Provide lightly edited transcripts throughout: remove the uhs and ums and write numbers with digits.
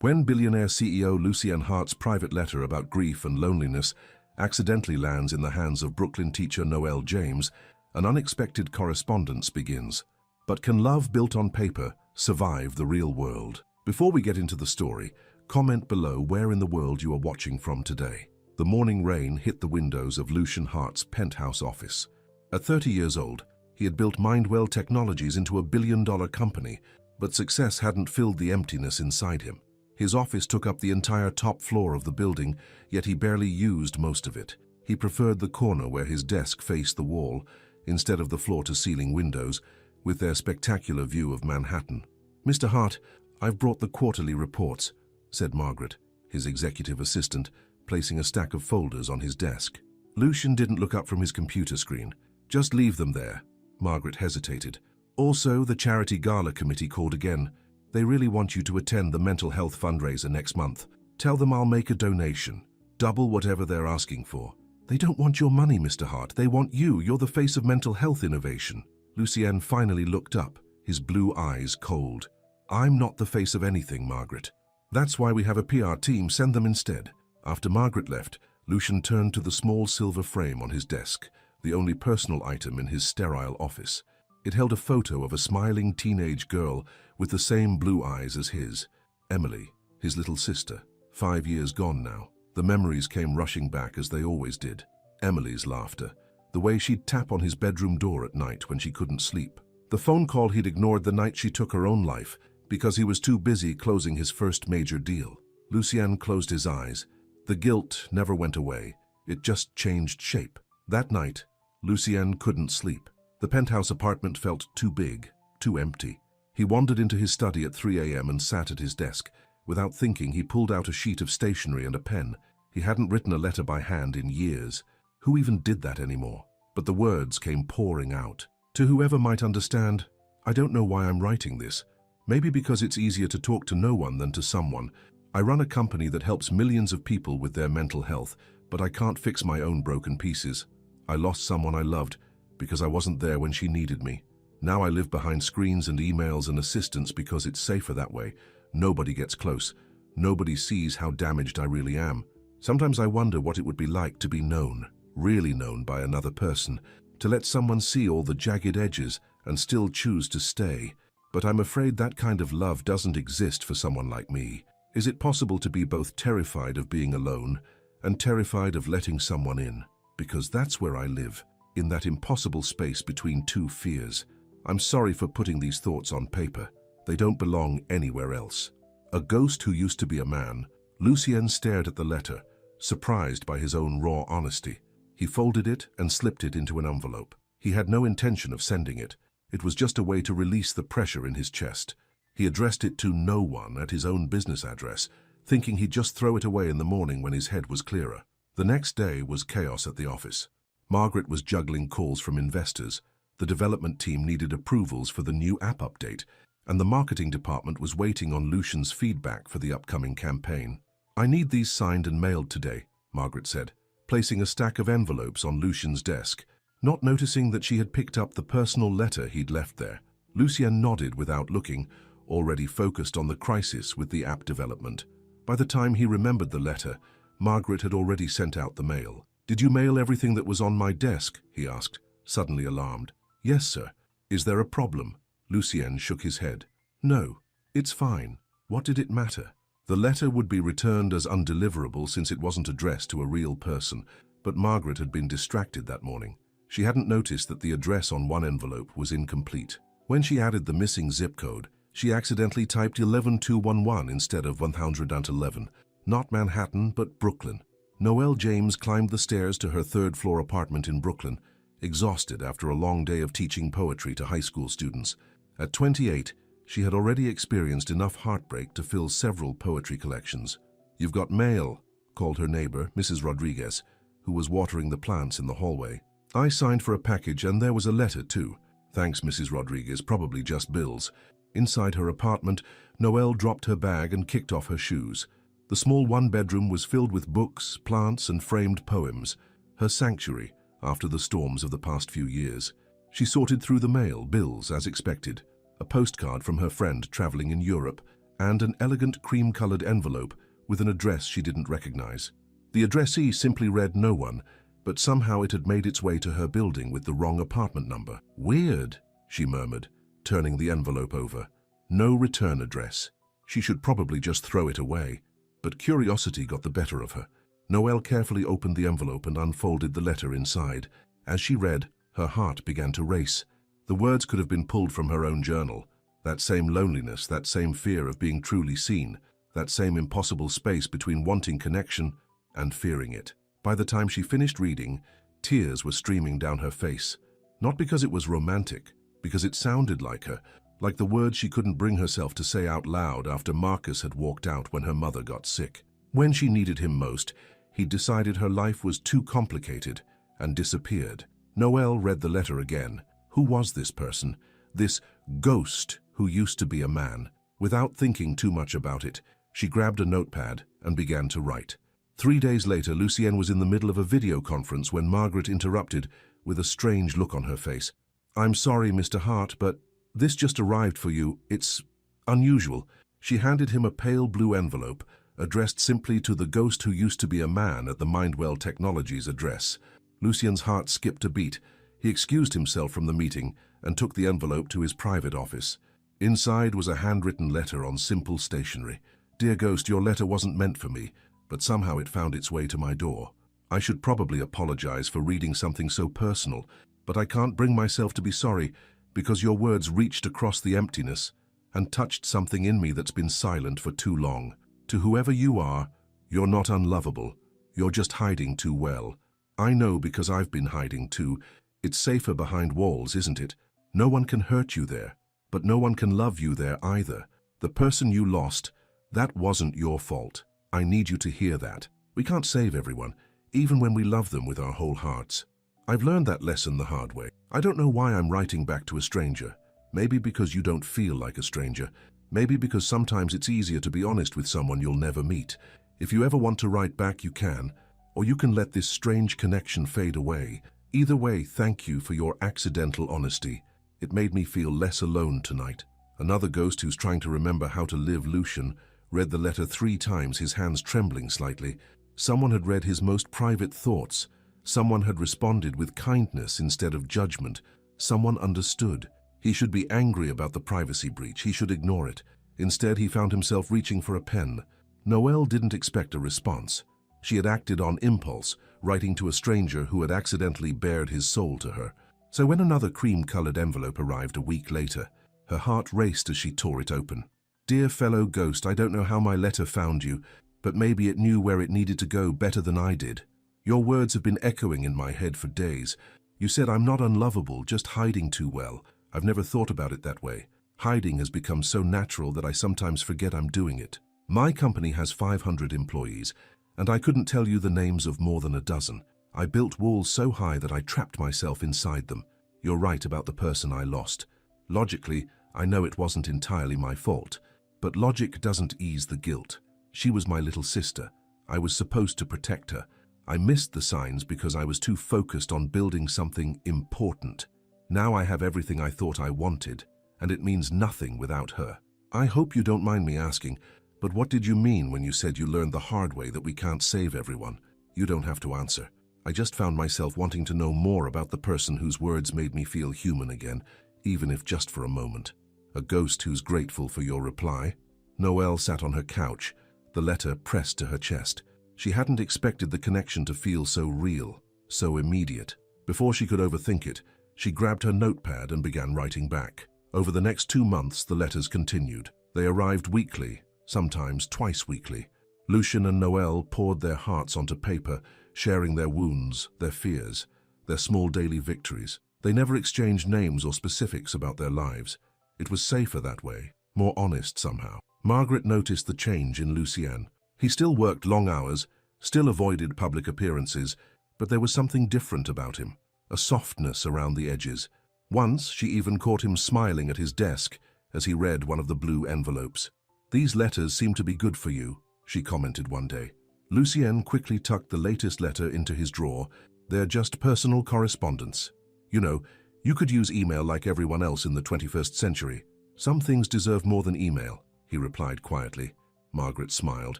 When billionaire CEO Lucien Hart's private letter about grief and loneliness accidentally lands in the hands of Brooklyn teacher Noel James, an unexpected correspondence begins. But can love built on paper survive the real world? Before we get into the story, comment below where in the world you are watching from today. The morning rain hit the windows of Lucien Hart's penthouse office. At 30 years old, he had built Mindwell Technologies into a billion-dollar company, but success hadn't filled the emptiness inside him. His office took up the entire top floor of the building, yet he barely used most of it. He preferred the corner where his desk faced the wall, instead of the floor-to-ceiling windows, with their spectacular view of Manhattan. "Mr. Hart, I've brought the quarterly reports," said Margaret, his executive assistant, placing a stack of folders on his desk. Lucien didn't look up from his computer screen. "Just leave them there." Margaret hesitated. "Also, the charity gala committee called again. They really want you to attend the mental health fundraiser next month. Tell them I'll make a donation. Double whatever they're asking for." "They don't want your money, Mr. Hart. They want you. You're the face of mental health innovation." Lucien finally looked up, his blue eyes cold. "I'm not the face of anything, Margaret. That's why we have a PR team. Send them instead." After Margaret left, Lucien turned to the small silver frame on his desk, the only personal item in his sterile office. It held a photo of a smiling teenage girl with the same blue eyes as his. Emily, his little sister, 5 years gone now. The memories came rushing back as they always did. Emily's laughter, the way she'd tap on his bedroom door at night when she couldn't sleep. The phone call he'd ignored the night she took her own life because he was too busy closing his first major deal. Lucien closed his eyes. The guilt never went away. It just changed shape. That night, Lucien couldn't sleep. The penthouse apartment felt too big, too empty. He wandered into his study at 3 a.m. and sat at his desk. Without thinking, he pulled out a sheet of stationery and a pen. He hadn't written a letter by hand in years. Who even did that anymore? But the words came pouring out. "To whoever might understand, I don't know why I'm writing this. Maybe because it's easier to talk to no one than to someone. I run a company that helps millions of people with their mental health, but I can't fix my own broken pieces. I lost someone I loved because I wasn't there when she needed me. Now I live behind screens and emails and assistants because it's safer that way. Nobody gets close. Nobody sees how damaged I really am. Sometimes I wonder what it would be like to be known, really known by another person, to let someone see all the jagged edges and still choose to stay. But I'm afraid that kind of love doesn't exist for someone like me. Is it possible to be both terrified of being alone and terrified of letting someone in? Because that's where I live, in that impossible space between two fears. I'm sorry for putting these thoughts on paper. They don't belong anywhere else." A ghost who used to be a man, Lucien stared at the letter, surprised by his own raw honesty. He folded it and slipped it into an envelope. He had no intention of sending it. It was just a way to release the pressure in his chest. He addressed it to no one at his own business address, thinking he'd just throw it away in the morning when his head was clearer. The next day was chaos at the office. Margaret was juggling calls from investors. The development team needed approvals for the new app update, and the marketing department was waiting on Lucien's feedback for the upcoming campaign. "I need these signed and mailed today," Margaret said, placing a stack of envelopes on Lucien's desk, not noticing that she had picked up the personal letter he'd left there. Lucien nodded without looking, already focused on the crisis with the app development. By the time he remembered the letter, Margaret had already sent out the mail. "Did you mail everything that was on my desk?" he asked, suddenly alarmed. "Yes, sir." "Is there a problem?" Lucien shook his head. "No, it's fine. What did it matter?" The letter would be returned as undeliverable since it wasn't addressed to a real person, but Margaret had been distracted that morning. She hadn't noticed that the address on one envelope was incomplete. When she added the missing zip code, she accidentally typed 11211 instead of 111. Not Manhattan, but Brooklyn. Noel James climbed the stairs to her third-floor apartment in Brooklyn, exhausted after a long day of teaching poetry to high school students. At 28, she had already experienced enough heartbreak to fill several poetry collections. "You've got mail," called her neighbor, Mrs. Rodriguez, who was watering the plants in the hallway. "I signed for a package and there was a letter too." "Thanks, Mrs. Rodriguez, probably just bills." Inside her apartment, Noelle dropped her bag and kicked off her shoes. The small one-bedroom was filled with books, plants, and framed poems, her sanctuary after the storms of the past few years. She sorted through the mail, bills as expected, a postcard from her friend traveling in Europe, and an elegant cream-colored envelope with an address she didn't recognize. The addressee simply read no one, but somehow it had made its way to her building with the wrong apartment number. "Weird," she murmured, turning the envelope over. No return address. She should probably just throw it away, but curiosity got the better of her. Noelle carefully opened the envelope and unfolded the letter inside. As she read, her heart began to race. The words could have been pulled from her own journal. That same loneliness, that same fear of being truly seen, that same impossible space between wanting connection and fearing it. By the time she finished reading, tears were streaming down her face. Not because it was romantic, because it sounded like her, like the words she couldn't bring herself to say out loud after Marcus had walked out when her mother got sick. When she needed him most, he decided her life was too complicated and disappeared. Noelle read the letter again. Who was this person? This ghost who used to be a man? Without thinking too much about it, she grabbed a notepad and began to write. 3 days later, Lucienne was in the middle of a video conference when Margaret interrupted with a strange look on her face. "I'm sorry, Mr. Hart, but this just arrived for you. It's unusual." She handed him a pale blue envelope, addressed simply to the ghost who used to be a man at the Mindwell Technologies address. Lucien's heart skipped a beat. He excused himself from the meeting and took the envelope to his private office. Inside was a handwritten letter on simple stationery. "Dear Ghost, your letter wasn't meant for me, but somehow it found its way to my door. I should probably apologize for reading something so personal, but I can't bring myself to be sorry because your words reached across the emptiness and touched something in me that's been silent for too long. To whoever you are, you're not unlovable. You're just hiding too well. I know because I've been hiding too. It's safer behind walls, isn't it? No one can hurt you there, but no one can love you there either. The person you lost, that wasn't your fault. I need you to hear that. We can't save everyone, even when we love them with our whole hearts. I've learned that lesson the hard way. I don't know why I'm writing back to a stranger. Maybe because you don't feel like a stranger. Maybe because sometimes it's easier to be honest with someone you'll never meet. If you ever want to write back, you can, or you can let this strange connection fade away. Either way, thank you for your accidental honesty. It made me feel less alone tonight." Another ghost who's trying to remember how to live, Lucian, read the letter 3 times, his hands trembling slightly. Someone had read his most private thoughts. Someone had responded with kindness instead of judgment. Someone understood. He should be angry about the privacy breach. He should ignore it. Instead, he found himself reaching for a pen. Noelle didn't expect a response. She had acted on impulse, writing to a stranger who had accidentally bared his soul to her. So when another cream-colored envelope arrived a week later, her heart raced as she tore it open. "Dear fellow ghost, I don't know how my letter found you, but maybe it knew where it needed to go better than I did. Your words have been echoing in my head for days. You said I'm not unlovable, just hiding too well. I've never thought about it that way. Hiding has become so natural that I sometimes forget I'm doing it. My company has 500 employees, and I couldn't tell you the names of more than a dozen. I built walls so high that I trapped myself inside them. You're right about the person I lost. Logically, I know it wasn't entirely my fault, but logic doesn't ease the guilt. She was my little sister. I was supposed to protect her. I missed the signs because I was too focused on building something important. Now I have everything I thought I wanted, and it means nothing without her. I hope you don't mind me asking, but what did you mean when you said you learned the hard way that we can't save everyone? You don't have to answer. I just found myself wanting to know more about the person whose words made me feel human again, even if just for a moment. A ghost who's grateful for your reply." Noelle sat on her couch, the letter pressed to her chest. She hadn't expected the connection to feel so real, so immediate. Before she could overthink it, she grabbed her notepad and began writing back. Over the next 2 months, the letters continued. They arrived weekly, sometimes twice weekly. Lucian and Noelle poured their hearts onto paper, sharing their wounds, their fears, their small daily victories. They never exchanged names or specifics about their lives. It was safer that way, more honest somehow. Margaret noticed the change in Lucien. He still worked long hours, still avoided public appearances, but there was something different about him, a softness around the edges. Once, she even caught him smiling at his desk as he read one of the blue envelopes. "These letters seem to be good for you," she commented one day. Lucien quickly tucked the latest letter into his drawer. "They're just personal correspondence. You know, you could use email like everyone else in the 21st century. Some things deserve more than email." he replied quietly. Margaret smiled.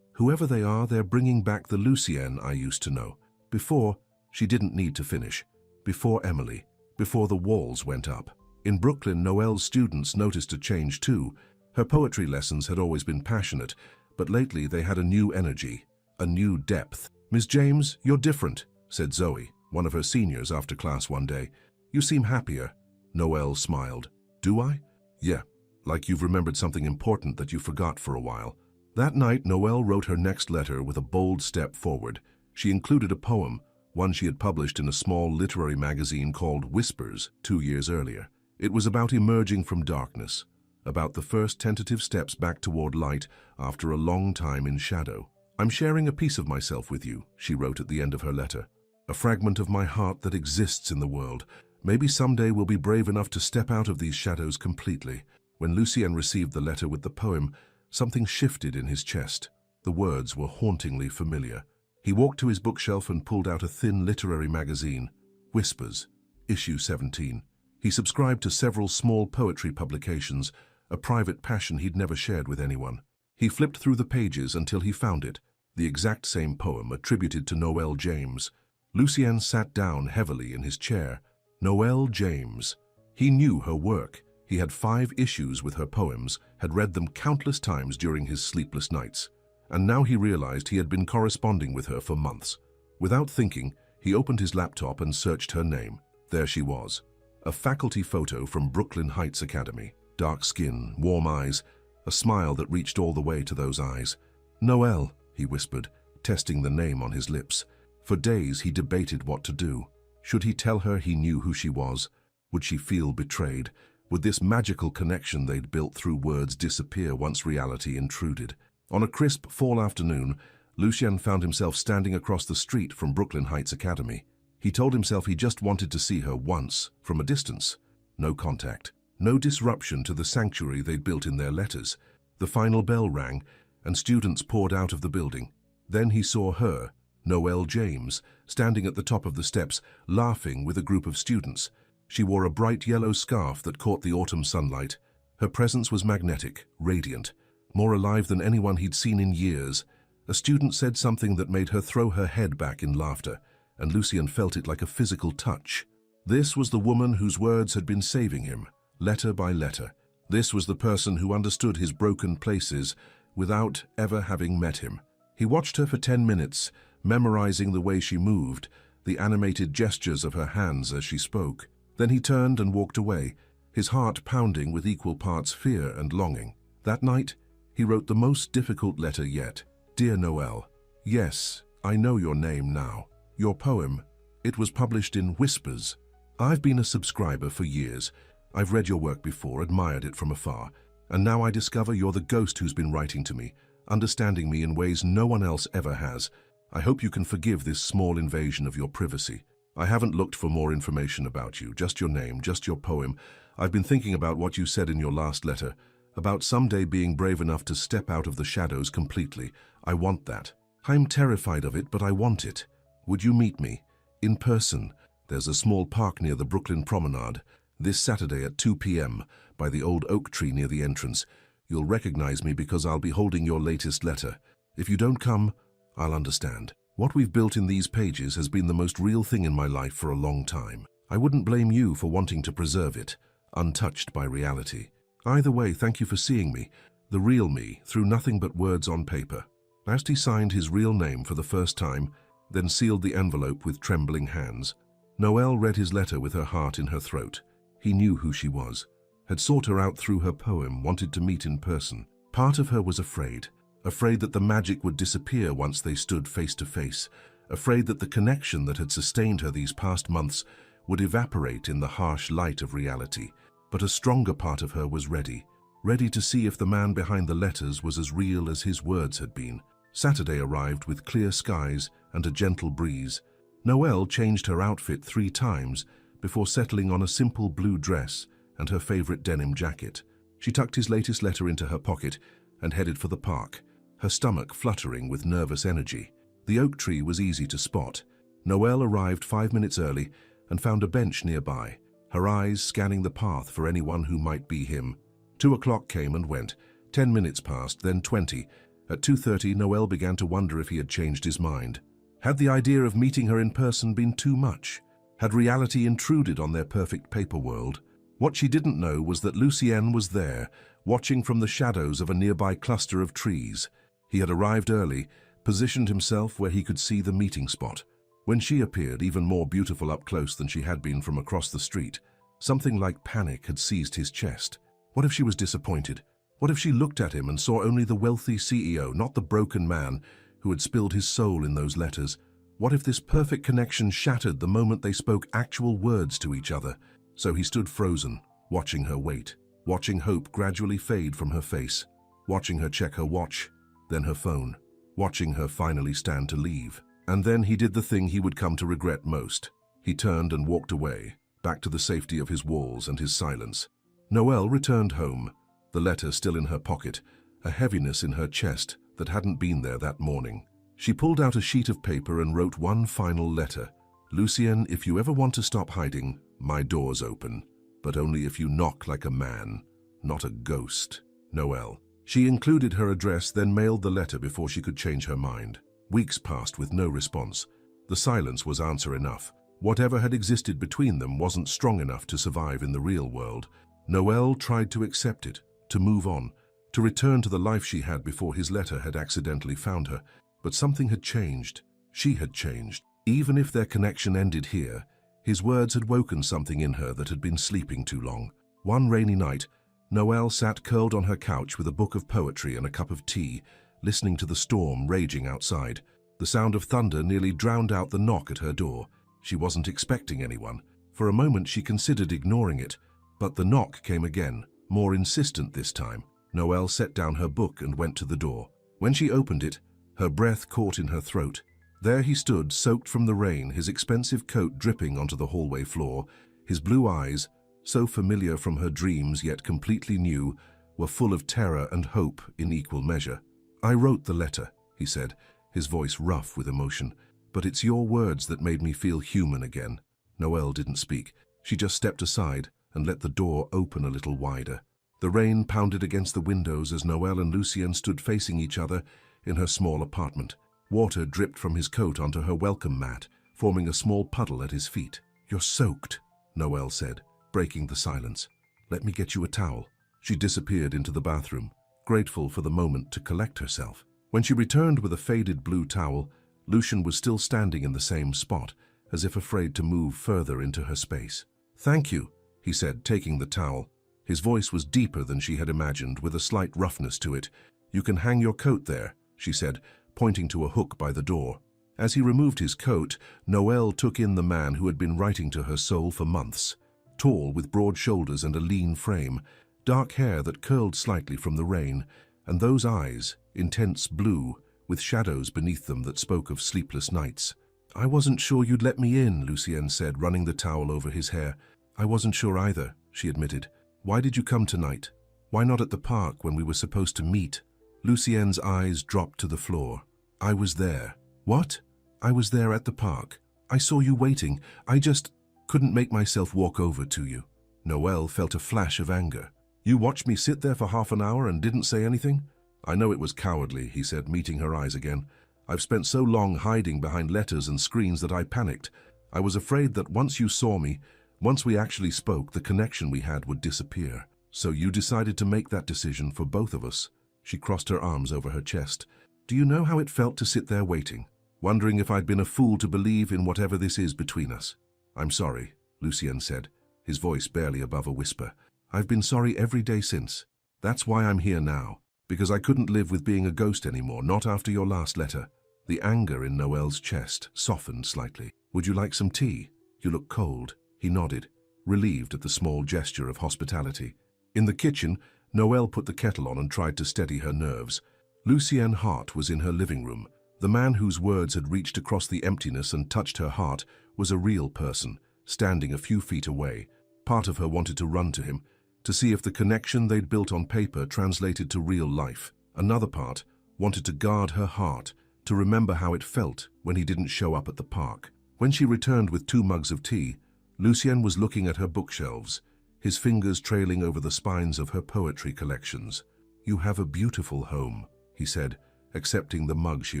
Whoever they are, they're bringing back the Lucienne I used to know. Before, she didn't need to finish. Before Emily. Before the walls went up. In Brooklyn, Noelle's students noticed a change too. Her poetry lessons had always been passionate, but lately they had a new energy, a new depth. "Miss James, you're different," said Zoe, one of her seniors, after class one day. "You seem happier." Noelle smiled. "Do I?" "Yeah, like you've remembered something important that you forgot for a while." That night, Noelle wrote her next letter with a bold step forward. She included a poem, one she had published in a small literary magazine called Whispers 2 years earlier. It was about emerging from darkness, about the first tentative steps back toward light after a long time in shadow. "I'm sharing a piece of myself with you," she wrote at the end of her letter. "A fragment of my heart that exists in the world. Maybe someday we'll be brave enough to step out of these shadows completely." When Lucien received the letter with the poem, something shifted in his chest. The words were hauntingly familiar. He walked to his bookshelf and pulled out a thin literary magazine, Whispers, issue 17. He subscribed to several small poetry publications, a private passion he'd never shared with anyone. He flipped through the pages until he found it, the exact same poem attributed to Noel James. Lucien sat down heavily in his chair. Noel James. He knew her work. He had 5 issues with her poems, had read them countless times during his sleepless nights. And now he realized he had been corresponding with her for months. Without thinking, he opened his laptop and searched her name. There she was. A faculty photo from Brooklyn Heights Academy. Dark skin, warm eyes, a smile that reached all the way to those eyes. "Noel," he whispered, testing the name on his lips. For days he debated what to do. Should he tell her he knew who she was? Would she feel betrayed? Would this magical connection they'd built through words disappear once reality intruded? On a crisp fall afternoon, Lucien found himself standing across the street from Brooklyn Heights Academy. He told himself he just wanted to see her once, from a distance. No contact, no disruption to the sanctuary they'd built in their letters. The final bell rang, and students poured out of the building. Then he saw her, Noel James, standing at the top of the steps, laughing with a group of students. She wore a bright yellow scarf that caught the autumn sunlight. Her presence was magnetic, radiant, more alive than anyone he'd seen in years. A student said something that made her throw her head back in laughter, and Lucien felt it like a physical touch. This was the woman whose words had been saving him, letter by letter. This was the person who understood his broken places without ever having met him. He watched her for 10 minutes, memorizing the way she moved, the animated gestures of her hands as she spoke. Then he turned and walked away, his heart pounding with equal parts fear and longing. That night, he wrote the most difficult letter yet. "Dear Noel, yes, I know your name now. Your poem, it was published in Whispers. I've been a subscriber for years. I've read your work before, admired it from afar, and now I discover you're the ghost who's been writing to me, understanding me in ways no one else ever has. I hope you can forgive this small invasion of your privacy. I haven't looked for more information about you, just your name, just your poem. I've been thinking about what you said in your last letter, about someday being brave enough to step out of the shadows completely. I want that. I'm terrified of it, but I want it. Would you meet me? In person. There's a small park near the Brooklyn Promenade. This Saturday at 2 p.m. by the old oak tree near the entrance. You'll recognize me because I'll be holding your latest letter. If you don't come, I'll understand. What we've built in these pages has been the most real thing in my life for a long time. I wouldn't blame you for wanting to preserve it, untouched by reality. Either way, thank you for seeing me, the real me, through nothing but words on paper." Asti signed his real name for the first time, then sealed the envelope with trembling hands. Noel read his letter with her heart in her throat. He knew who she was, had sought her out through her poem, wanted to meet in person. Part of her was afraid that the magic would disappear once they stood face to face, afraid that the connection that had sustained her these past months would evaporate in the harsh light of reality. But a stronger part of her was ready to see if the man behind the letters was as real as his words had been. Saturday arrived with clear skies and a gentle breeze. Noel changed her outfit 3 times before settling on a simple blue dress and her favorite denim jacket. She tucked his latest letter into her pocket and headed for the park, her stomach fluttering with nervous energy. The oak tree was easy to spot. Noel arrived 5 minutes early and found a bench nearby, her eyes scanning the path for anyone who might be him. 2 o'clock came and went. 10 minutes passed, then 20. At 2:30, Noel began to wonder if he had changed his mind. Had the idea of meeting her in person been too much? Had reality intruded on their perfect paper world? What she didn't know was that Lucien was there, watching from the shadows of a nearby cluster of trees. He had arrived early, positioned himself where he could see the meeting spot. When she appeared, even more beautiful up close than she had been from across the street, something like panic had seized his chest. What if she was disappointed? What if she looked at him and saw only the wealthy CEO, not the broken man who had spilled his soul in those letters? What if this perfect connection shattered the moment they spoke actual words to each other? So he stood frozen, watching her wait, watching hope gradually fade from her face, watching her check her watch, then her phone, watching her finally stand to leave. And then he did the thing he would come to regret most. He turned and walked away, back to the safety of his walls and his silence. Noel returned home, the letter still in her pocket, a heaviness in her chest that hadn't been there that morning. She pulled out a sheet of paper and wrote one final letter. Lucien, if you ever want to stop hiding, my door's open, but only if you knock like a man, not a ghost. Noel. She included her address, then mailed the letter before she could change her mind. Weeks passed with no response. The silence was answer enough. Whatever had existed between them wasn't strong enough to survive in the real world. Noel tried to accept it, to move on, to return to the life she had before his letter had accidentally found her. But something had changed. She had changed. Even if their connection ended here, his words had woken something in her that had been sleeping too long. One rainy night, Noel sat curled on her couch with a book of poetry and a cup of tea, listening to the storm raging outside. The sound of thunder nearly drowned out the knock at her door. She wasn't expecting anyone. For a moment she considered ignoring it, but the knock came again, more insistent this time. Noel set down her book and went to the door. When she opened it, her breath caught in her throat. There he stood, soaked from the rain, his expensive coat dripping onto the hallway floor. His blue eyes, so familiar from her dreams yet completely new, were full of terror and hope in equal measure. I wrote the letter, he said, his voice rough with emotion. But it's your words that made me feel human again. Noel didn't speak. She just stepped aside and let the door open a little wider. The rain pounded against the windows as Noel and Lucien stood facing each other in her small apartment. Water dripped from his coat onto her welcome mat, forming a small puddle at his feet. You're soaked, Noel said, breaking the silence. Let me get you a towel. She disappeared into the bathroom, grateful for the moment to collect herself. When she returned with a faded blue towel, Lucien was still standing in the same spot, as if afraid to move further into her space. Thank you, he said, taking the towel. His voice was deeper than she had imagined, with a slight roughness to it. You can hang your coat there, she said, pointing to a hook by the door. As he removed his coat, Noel took in the man who had been writing to her soul for months. Tall, with broad shoulders and a lean frame, dark hair that curled slightly from the rain, and those eyes, intense blue, with shadows beneath them that spoke of sleepless nights. I wasn't sure you'd let me in, Lucien said, running the towel over his hair. I wasn't sure either, she admitted. Why did you come tonight? Why not at the park when we were supposed to meet? Lucien's eyes dropped to the floor. I was there. What? I was there at the park. I saw you waiting. I just couldn't make myself walk over to you. Noel felt a flash of anger. You watched me sit there for half an hour and didn't say anything? I know it was cowardly, he said, meeting her eyes again. I've spent so long hiding behind letters and screens that I panicked. I was afraid that once you saw me, once we actually spoke, the connection we had would disappear. So you decided to make that decision for both of us. She crossed her arms over her chest. Do you know how it felt to sit there waiting, wondering if I'd been a fool to believe in whatever this is between us? I'm sorry, Lucien said, his voice barely above a whisper. I've been sorry every day since. That's why I'm here now, because I couldn't live with being a ghost anymore, not after your last letter. The anger in Noel's chest softened slightly. Would you like some tea? You look cold. He nodded, relieved at the small gesture of hospitality. In the kitchen, Noel put the kettle on and tried to steady her nerves. Lucien Hart was in her living room. The man whose words had reached across the emptiness and touched her heart was a real person, standing a few feet away. Part of her wanted to run to him, to see if the connection they'd built on paper translated to real life. Another part wanted to guard her heart, to remember how it felt when he didn't show up at the park. When she returned with 2 mugs of tea, Lucien was looking at her bookshelves, his fingers trailing over the spines of her poetry collections. "You have a beautiful home," he said, accepting the mug she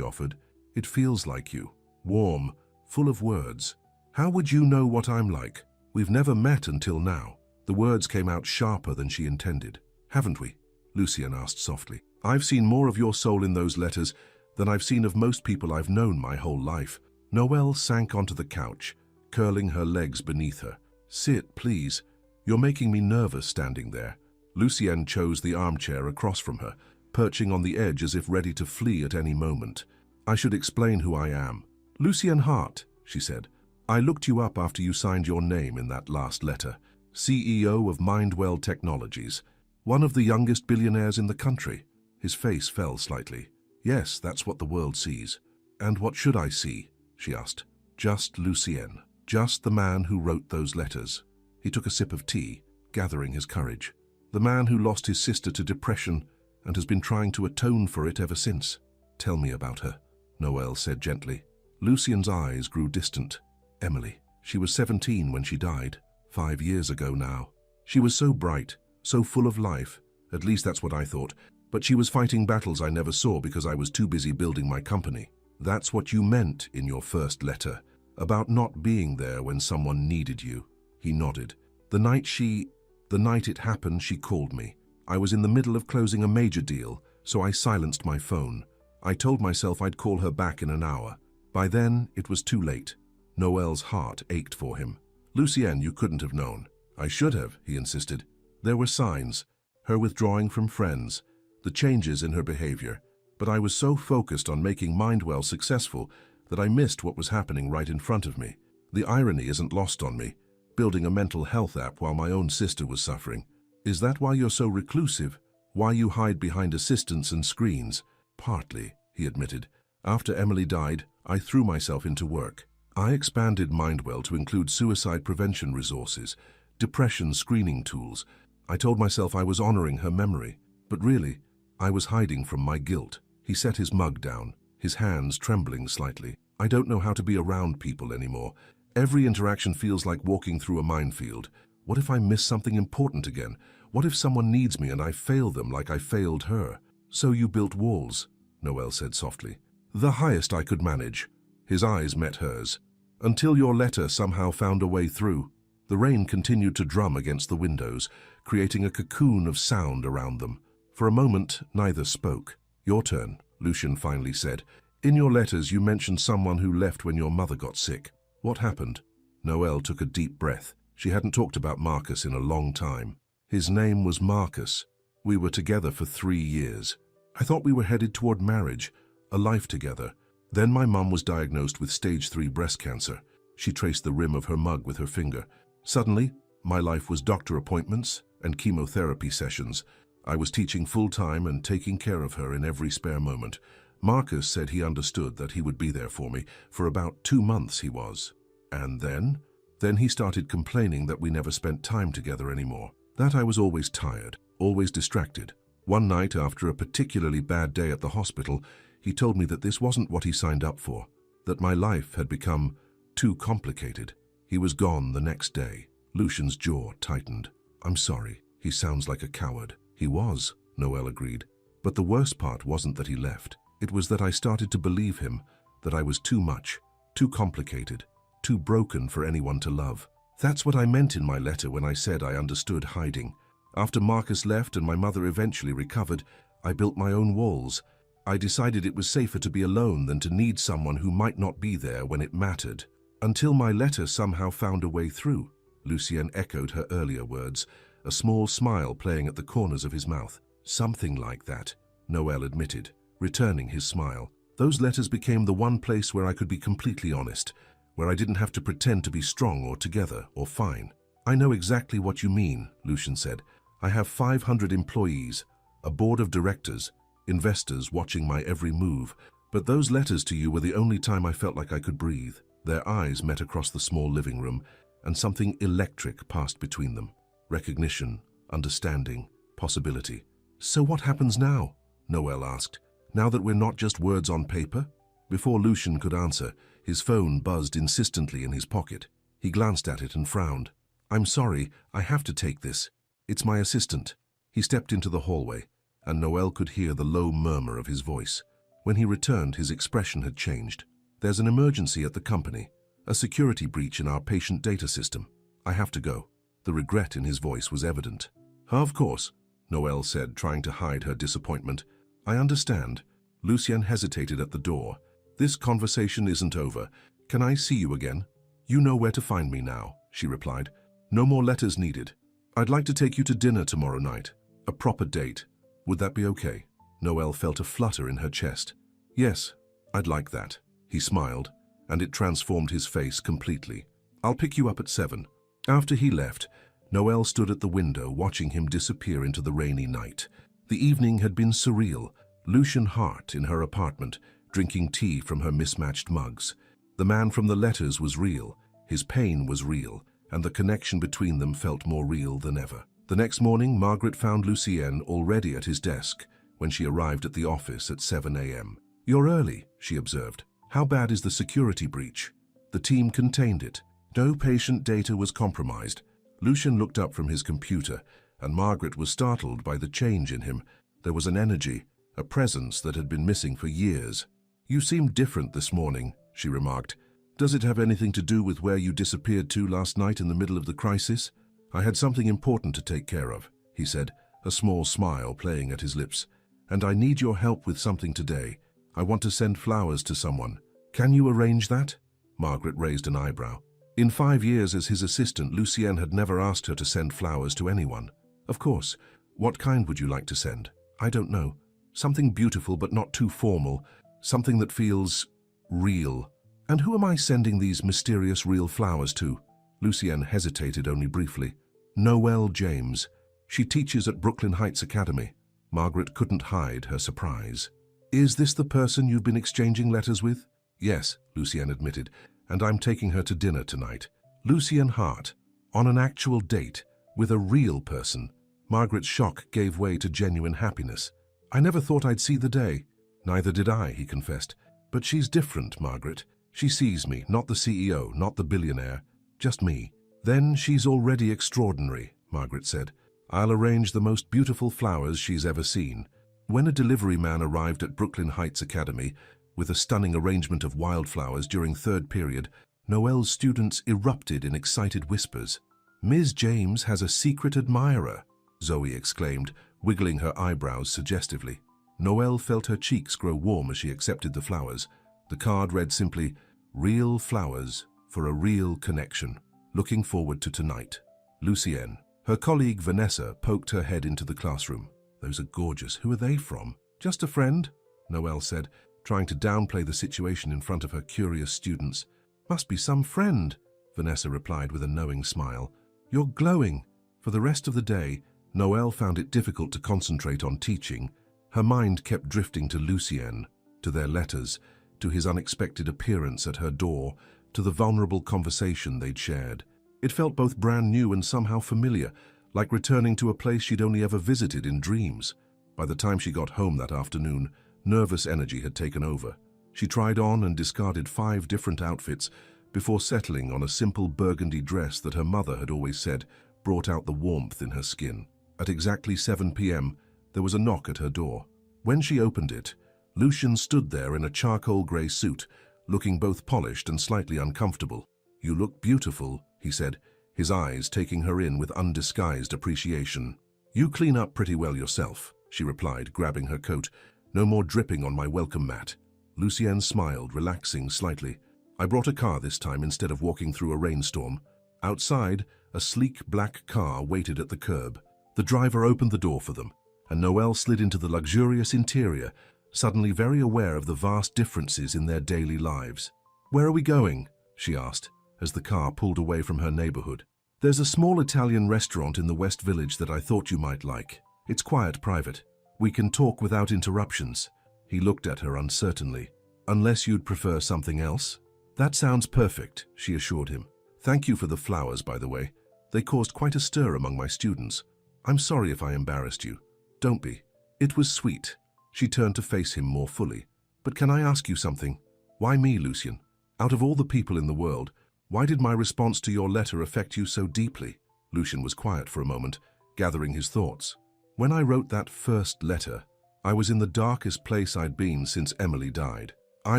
offered. "It feels like you. Warm, full of words. How would you know what I'm like? We've never met until now." The words came out sharper than she intended. "Haven't we?" Lucien asked softly. "I've seen more of your soul in those letters than I've seen of most people I've known my whole life." Noelle sank onto the couch, curling her legs beneath her. "Sit, please. You're making me nervous standing there." Lucien chose the armchair across from her, perching on the edge as if ready to flee at any moment. "I should explain who I am." "Lucien Hart," she said. "I looked you up after you signed your name in that last letter. CEO of Mindwell Technologies. One of the youngest billionaires in the country." His face fell slightly. "Yes, that's what the world sees." "And what should I see?" she asked. "Just Lucien. Just the man who wrote those letters." He took a sip of tea, gathering his courage. "The man who lost his sister to depression and has been trying to atone for it ever since." "Tell me about her," Noelle said gently. Lucien's eyes grew distant. "Emily. She was 17 when she died. 5 years ago now. She was so bright, so full of life. At least that's what I thought. But she was fighting battles I never saw because I was too busy building my company." "That's what you meant in your first letter, about not being there when someone needed you." He nodded. The night it happened, she called me. I was in the middle of closing a major deal, so I silenced my phone. I told myself I'd call her back in an hour. By then, it was too late." Noelle's heart ached for him. "Lucien, you couldn't have known." "I should have," he insisted. "There were signs. Her withdrawing from friends, the changes in her behavior. But I was so focused on making Mindwell successful that I missed what was happening right in front of me. The irony isn't lost on me. Building a mental health app while my own sister was suffering. Is that why you're so reclusive? Why you hide behind assistants and screens?" "Partly," he admitted. "After Emily died, I threw myself into work. I expanded Mindwell to include suicide prevention resources, depression screening tools. I told myself I was honoring her memory, but really, I was hiding from my guilt." He set his mug down, his hands trembling slightly. "I don't know how to be around people anymore. Every interaction feels like walking through a minefield. What if I miss something important again? What if someone needs me and I fail them like I failed her?" "So you built walls," Noelle said softly. "The highest I could manage." His eyes met hers. "Until your letter somehow found a way through." The rain continued to drum against the windows, creating a cocoon of sound around them. For a moment, neither spoke. "Your turn," Lucien finally said. "In your letters, you mentioned someone who left when your mother got sick. What happened?" Noelle took a deep breath. She hadn't talked about Marcus in a long time. "His name was Marcus. We were together for 3 years. I thought we were headed toward marriage, a life together. Then my mum was diagnosed with stage 3 breast cancer." She traced the rim of her mug with her finger. "Suddenly, my life was doctor appointments and chemotherapy sessions. I was teaching full-time and taking care of her in every spare moment. Marcus said he understood that he would be there for me. For about 2 months he was. And then? Then he started complaining that we never spent time together anymore. That I was always tired, always distracted. One night, after a particularly bad day at the hospital, he told me that this wasn't what he signed up for, that my life had become too complicated. He was gone the next day." Lucien's jaw tightened. "I'm sorry, he sounds like a coward." "He was," Noelle agreed. "But the worst part wasn't that he left. It was that I started to believe him, that I was too much, too complicated, too broken for anyone to love. That's what I meant in my letter when I said I understood hiding. After Marcus left and my mother eventually recovered, I built my own walls. I decided it was safer to be alone than to need someone who might not be there when it mattered. Until my letter somehow found a way through." Lucien echoed her earlier words, a small smile playing at the corners of his mouth. "Something like that," Noelle admitted, returning his smile. "Those letters became the one place where I could be completely honest, where I didn't have to pretend to be strong or together or fine." "I know exactly what you mean," Lucien said. "I have 500 employees, a board of directors, investors watching my every move, but those letters to you were the only time I felt like I could breathe." Their eyes met across the small living room, and something electric passed between them. Recognition, understanding, possibility. "So what happens now?" Noelle asked. "Now that we're not just words on paper?" Before Lucien could answer, his phone buzzed insistently in his pocket. He glanced at it and frowned. "I'm sorry, I have to take this. It's my assistant." He stepped into the hallway. and Noel could hear the low murmur of his voice. When he returned, his expression had changed. "There's an emergency at the company. A security breach in our patient data system. I have to go." The regret in his voice was evident. "Of course," Noel said, trying to hide her disappointment. "I understand." Lucien hesitated at the door. "This conversation isn't over. Can I see you again?" "You know where to find me now," she replied. "No more letters needed. I'd like to take you to dinner tomorrow night. A proper date. Would that be okay?" Noel felt a flutter in her chest. "Yes, I'd like that." He smiled, and it transformed his face completely. "I'll pick you up at 7. After he left, Noel stood at the window watching him disappear into the rainy night. The evening had been surreal. Lucien Hart in her apartment, drinking tea from her mismatched mugs. The man from the letters was real, his pain was real, and the connection between them felt more real than ever. The next morning, Margaret found Lucien already at his desk when she arrived at the office at 7 a.m. "You're early," she observed. "How bad is the security breach?" "The team contained it. No patient data was compromised." Lucien looked up from his computer, and Margaret was startled by the change in him. There was an energy, a presence that had been missing for years. "You seem different this morning," she remarked. "Does it have anything to do with where you disappeared to last night in the middle of the crisis?" "I had something important to take care of," he said, a small smile playing at his lips. "And I need your help with something today. I want to send flowers to someone. Can you arrange that?" Margaret raised an eyebrow. In 5 years as his assistant, Lucien had never asked her to send flowers to anyone. "Of course. What kind would you like to send?" "I don't know. Something beautiful but not too formal. Something that feels real." "And who am I sending these mysterious real flowers to?" Lucien hesitated only briefly. "Noel James. She teaches at Brooklyn Heights Academy." Margaret couldn't hide her surprise. "Is this the person you've been exchanging letters with?" "Yes," Lucien admitted, "and I'm taking her to dinner tonight." Lucien Hart, on an actual date, with a real person. Margaret's shock gave way to genuine happiness. "I never thought I'd see the day." "Neither did I," he confessed. "But she's different, Margaret. She sees me, not the CEO, not the billionaire, just me." "Then she's already extraordinary," Margaret said. "I'll arrange the most beautiful flowers she's ever seen." When a delivery man arrived at Brooklyn Heights Academy with a stunning arrangement of wildflowers during third period, Noel's students erupted in excited whispers. "Ms. James has a secret admirer," Zoe exclaimed, wiggling her eyebrows suggestively. Noel felt her cheeks grow warm as she accepted the flowers. The card read simply, "Real flowers for a real connection. Looking forward to tonight. Lucien." Her colleague Vanessa poked her head into the classroom. "Those are gorgeous. Who are they from?" "Just a friend," Noel said, trying to downplay the situation in front of her curious students. "Must be some friend," Vanessa replied with a knowing smile. "You're glowing." For the rest of the day, Noel found it difficult to concentrate on teaching. Her mind kept drifting to Lucien, to their letters, to his unexpected appearance at her door, to the vulnerable conversation they'd shared. It felt both brand new and somehow familiar, like returning to a place she'd only ever visited in dreams. By the time she got home that afternoon, nervous energy had taken over. She tried on and discarded 5 different outfits before settling on a simple burgundy dress that her mother had always said brought out the warmth in her skin. At exactly 7 p.m., there was a knock at her door. When she opened it, Lucien stood there in a charcoal grey suit, looking both polished and slightly uncomfortable. "You look beautiful," he said, his eyes taking her in with undisguised appreciation. "You clean up pretty well yourself," she replied, grabbing her coat. "No more dripping on my welcome mat." Lucien smiled, relaxing slightly. "I brought a car this time instead of walking through a rainstorm." Outside, a sleek black car waited at the curb. The driver opened the door for them, and Noel slid into the luxurious interior, suddenly very aware of the vast differences in their daily lives. "Where are we going?" she asked, as the car pulled away from her neighborhood. "There's a small Italian restaurant in the West Village that I thought you might like. It's quiet, private. We can talk without interruptions." He looked at her uncertainly. "Unless you'd prefer something else?" "That sounds perfect," she assured him. "Thank you for the flowers, by the way. They caused quite a stir among my students. I'm sorry if I embarrassed you." "Don't be. It was sweet." She turned to face him more fully. "But can I ask you something? Why me, Lucien? Out of all the people in the world, why did my response to your letter affect you so deeply?" Lucien was quiet for a moment, gathering his thoughts. When I wrote that first letter, I was in the darkest place I'd been since Emily died. I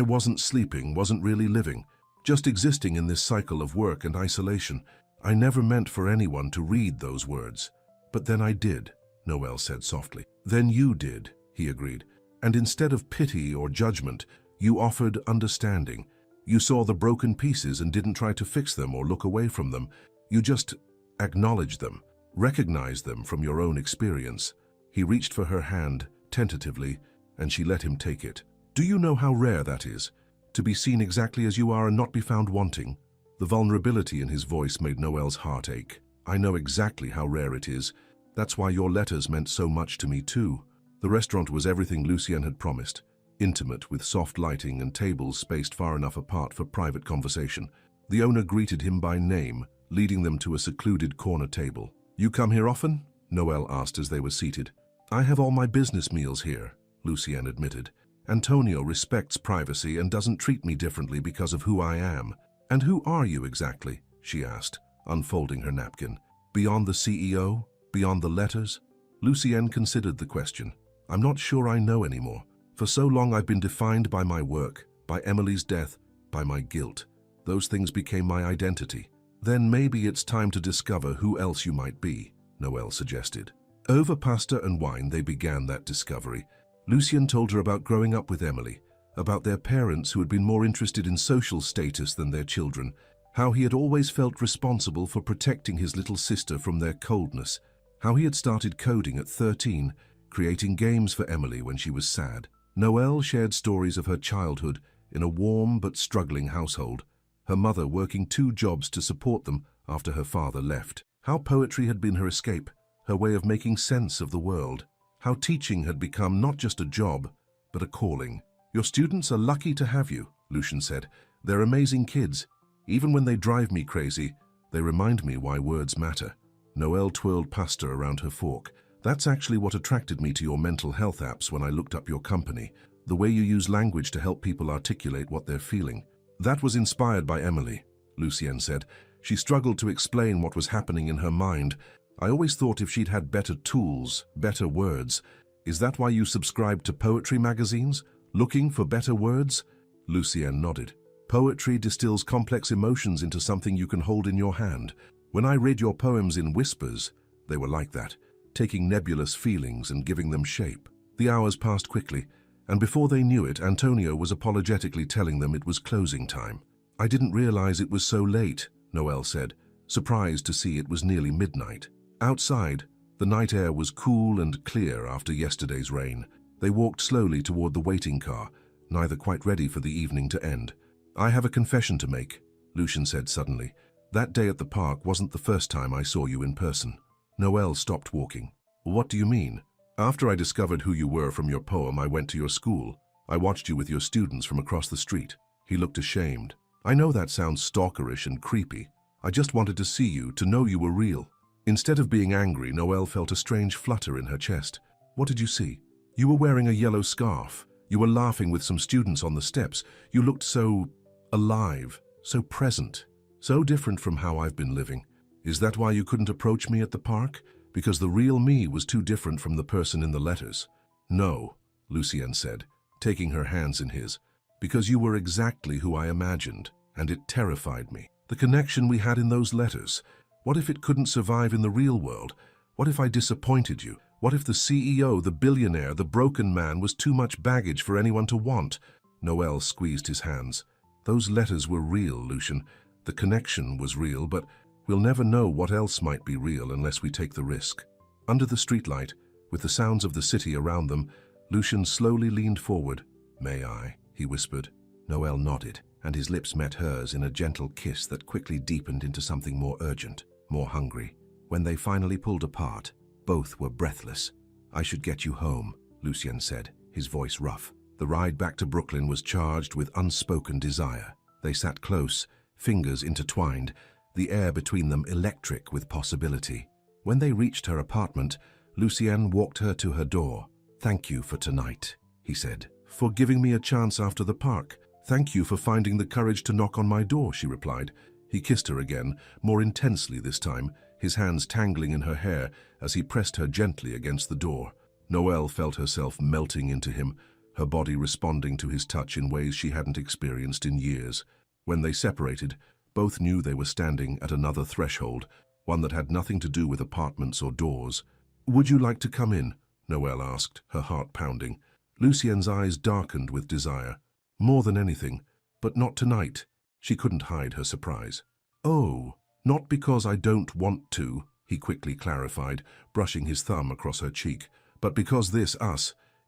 wasn't sleeping, wasn't really living, just existing in this cycle of work and isolation. I never meant for anyone to read those words. But then I did, Noelle said softly. Then you did, he agreed. And instead of pity or judgment, you offered understanding. You saw the broken pieces and didn't try to fix them or look away from them. You just acknowledged them, recognized them from your own experience. He reached for her hand, tentatively, and she let him take it. Do you know how rare that is? To be seen exactly as you are and not be found wanting? The vulnerability in his voice made Noelle's heart ache. I know exactly how rare it is. That's why your letters meant so much to me too. The restaurant was everything Lucien had promised. Intimate, with soft lighting and tables spaced far enough apart for private conversation. The owner greeted him by name, leading them to a secluded corner table. You come here often? Noelle asked as they were seated. I have all my business meals here, Lucien admitted. Antonio respects privacy and doesn't treat me differently because of who I am. And who are you exactly? She asked, unfolding her napkin. Beyond the CEO? Beyond the letters? Lucien considered the question. I'm not sure I know anymore. For so long I've been defined by my work, by Emily's death, by my guilt. Those things became my identity. Then maybe it's time to discover who else you might be, Noelle suggested. Over pasta and wine they began that discovery. Lucien told her about growing up with Emily, about their parents who had been more interested in social status than their children, how he had always felt responsible for protecting his little sister from their coldness, how he had started coding at 13, creating games for Emily when she was sad. Noelle shared stories of her childhood in a warm but struggling household, her mother working 2 jobs to support them after her father left. How poetry had been her escape, her way of making sense of the world. How teaching had become not just a job, but a calling. Your students are lucky to have you, Lucien said. They're amazing kids. Even when they drive me crazy, they remind me why words matter. Noelle twirled pasta around her fork. That's actually what attracted me to your mental health apps when I looked up your company. The way you use language to help people articulate what they're feeling. That was inspired by Emily, Lucien said. She struggled to explain what was happening in her mind. I always thought if she'd had better tools, better words. Is that why you subscribed to poetry magazines? Looking for better words? Lucien nodded. Poetry distills complex emotions into something you can hold in your hand. When I read your poems in whispers, they were like that, taking nebulous feelings and giving them shape. The hours passed quickly, and before they knew it, Antonio was apologetically telling them it was closing time. I didn't realize it was so late, Noelle said, surprised to see it was nearly midnight. Outside, the night air was cool and clear after yesterday's rain. They walked slowly toward the waiting car, neither quite ready for the evening to end. I have a confession to make, Lucien said suddenly. That day at the park wasn't the first time I saw you in person. Noelle stopped walking. What do you mean? After I discovered who you were from your poem, I went to your school. I watched you with your students from across the street. He looked ashamed. I know that sounds stalkerish and creepy. I just wanted to see you, to know you were real. Instead of being angry, Noelle felt a strange flutter in her chest. What did you see? You were wearing a yellow scarf. You were laughing with some students on the steps. You looked so alive, so present, so different from how I've been living. Is that why you couldn't approach me at the park? Because the real me was too different from the person in the letters? No, Lucien said, taking her hands in his. Because you were exactly who I imagined, and it terrified me. The connection we had in those letters. What if it couldn't survive in the real world? What if I disappointed you? What if the CEO, the billionaire, the broken man was too much baggage for anyone to want? Noelle squeezed his hands. Those letters were real, Lucien. The connection was real, but we'll never know what else might be real unless we take the risk. Under the streetlight, with the sounds of the city around them, Lucien slowly leaned forward. May I? He whispered. Noelle nodded, and his lips met hers in a gentle kiss that quickly deepened into something more urgent, more hungry. When they finally pulled apart, both were breathless. I should get you home, Lucien said, his voice rough. The ride back to Brooklyn was charged with unspoken desire. They sat close, fingers intertwined, the air between them electric with possibility. When they reached her apartment, Lucien walked her to her door. Thank you for tonight, he said. For giving me a chance after the park. Thank you for finding the courage to knock on my door, she replied. He kissed her again, more intensely this time, his hands tangling in her hair as he pressed her gently against the door. Noelle felt herself melting into him, her body responding to his touch in ways she hadn't experienced in years. When they separated, both knew they were standing at another threshold, one that had nothing to do with apartments or doors. "Would you like to come in?" Noelle asked, her heart pounding. Lucien's eyes darkened with desire. More than anything, but not tonight. She couldn't hide her surprise. "Oh, not because I don't want to," he quickly clarified, brushing his thumb across her cheek, "but because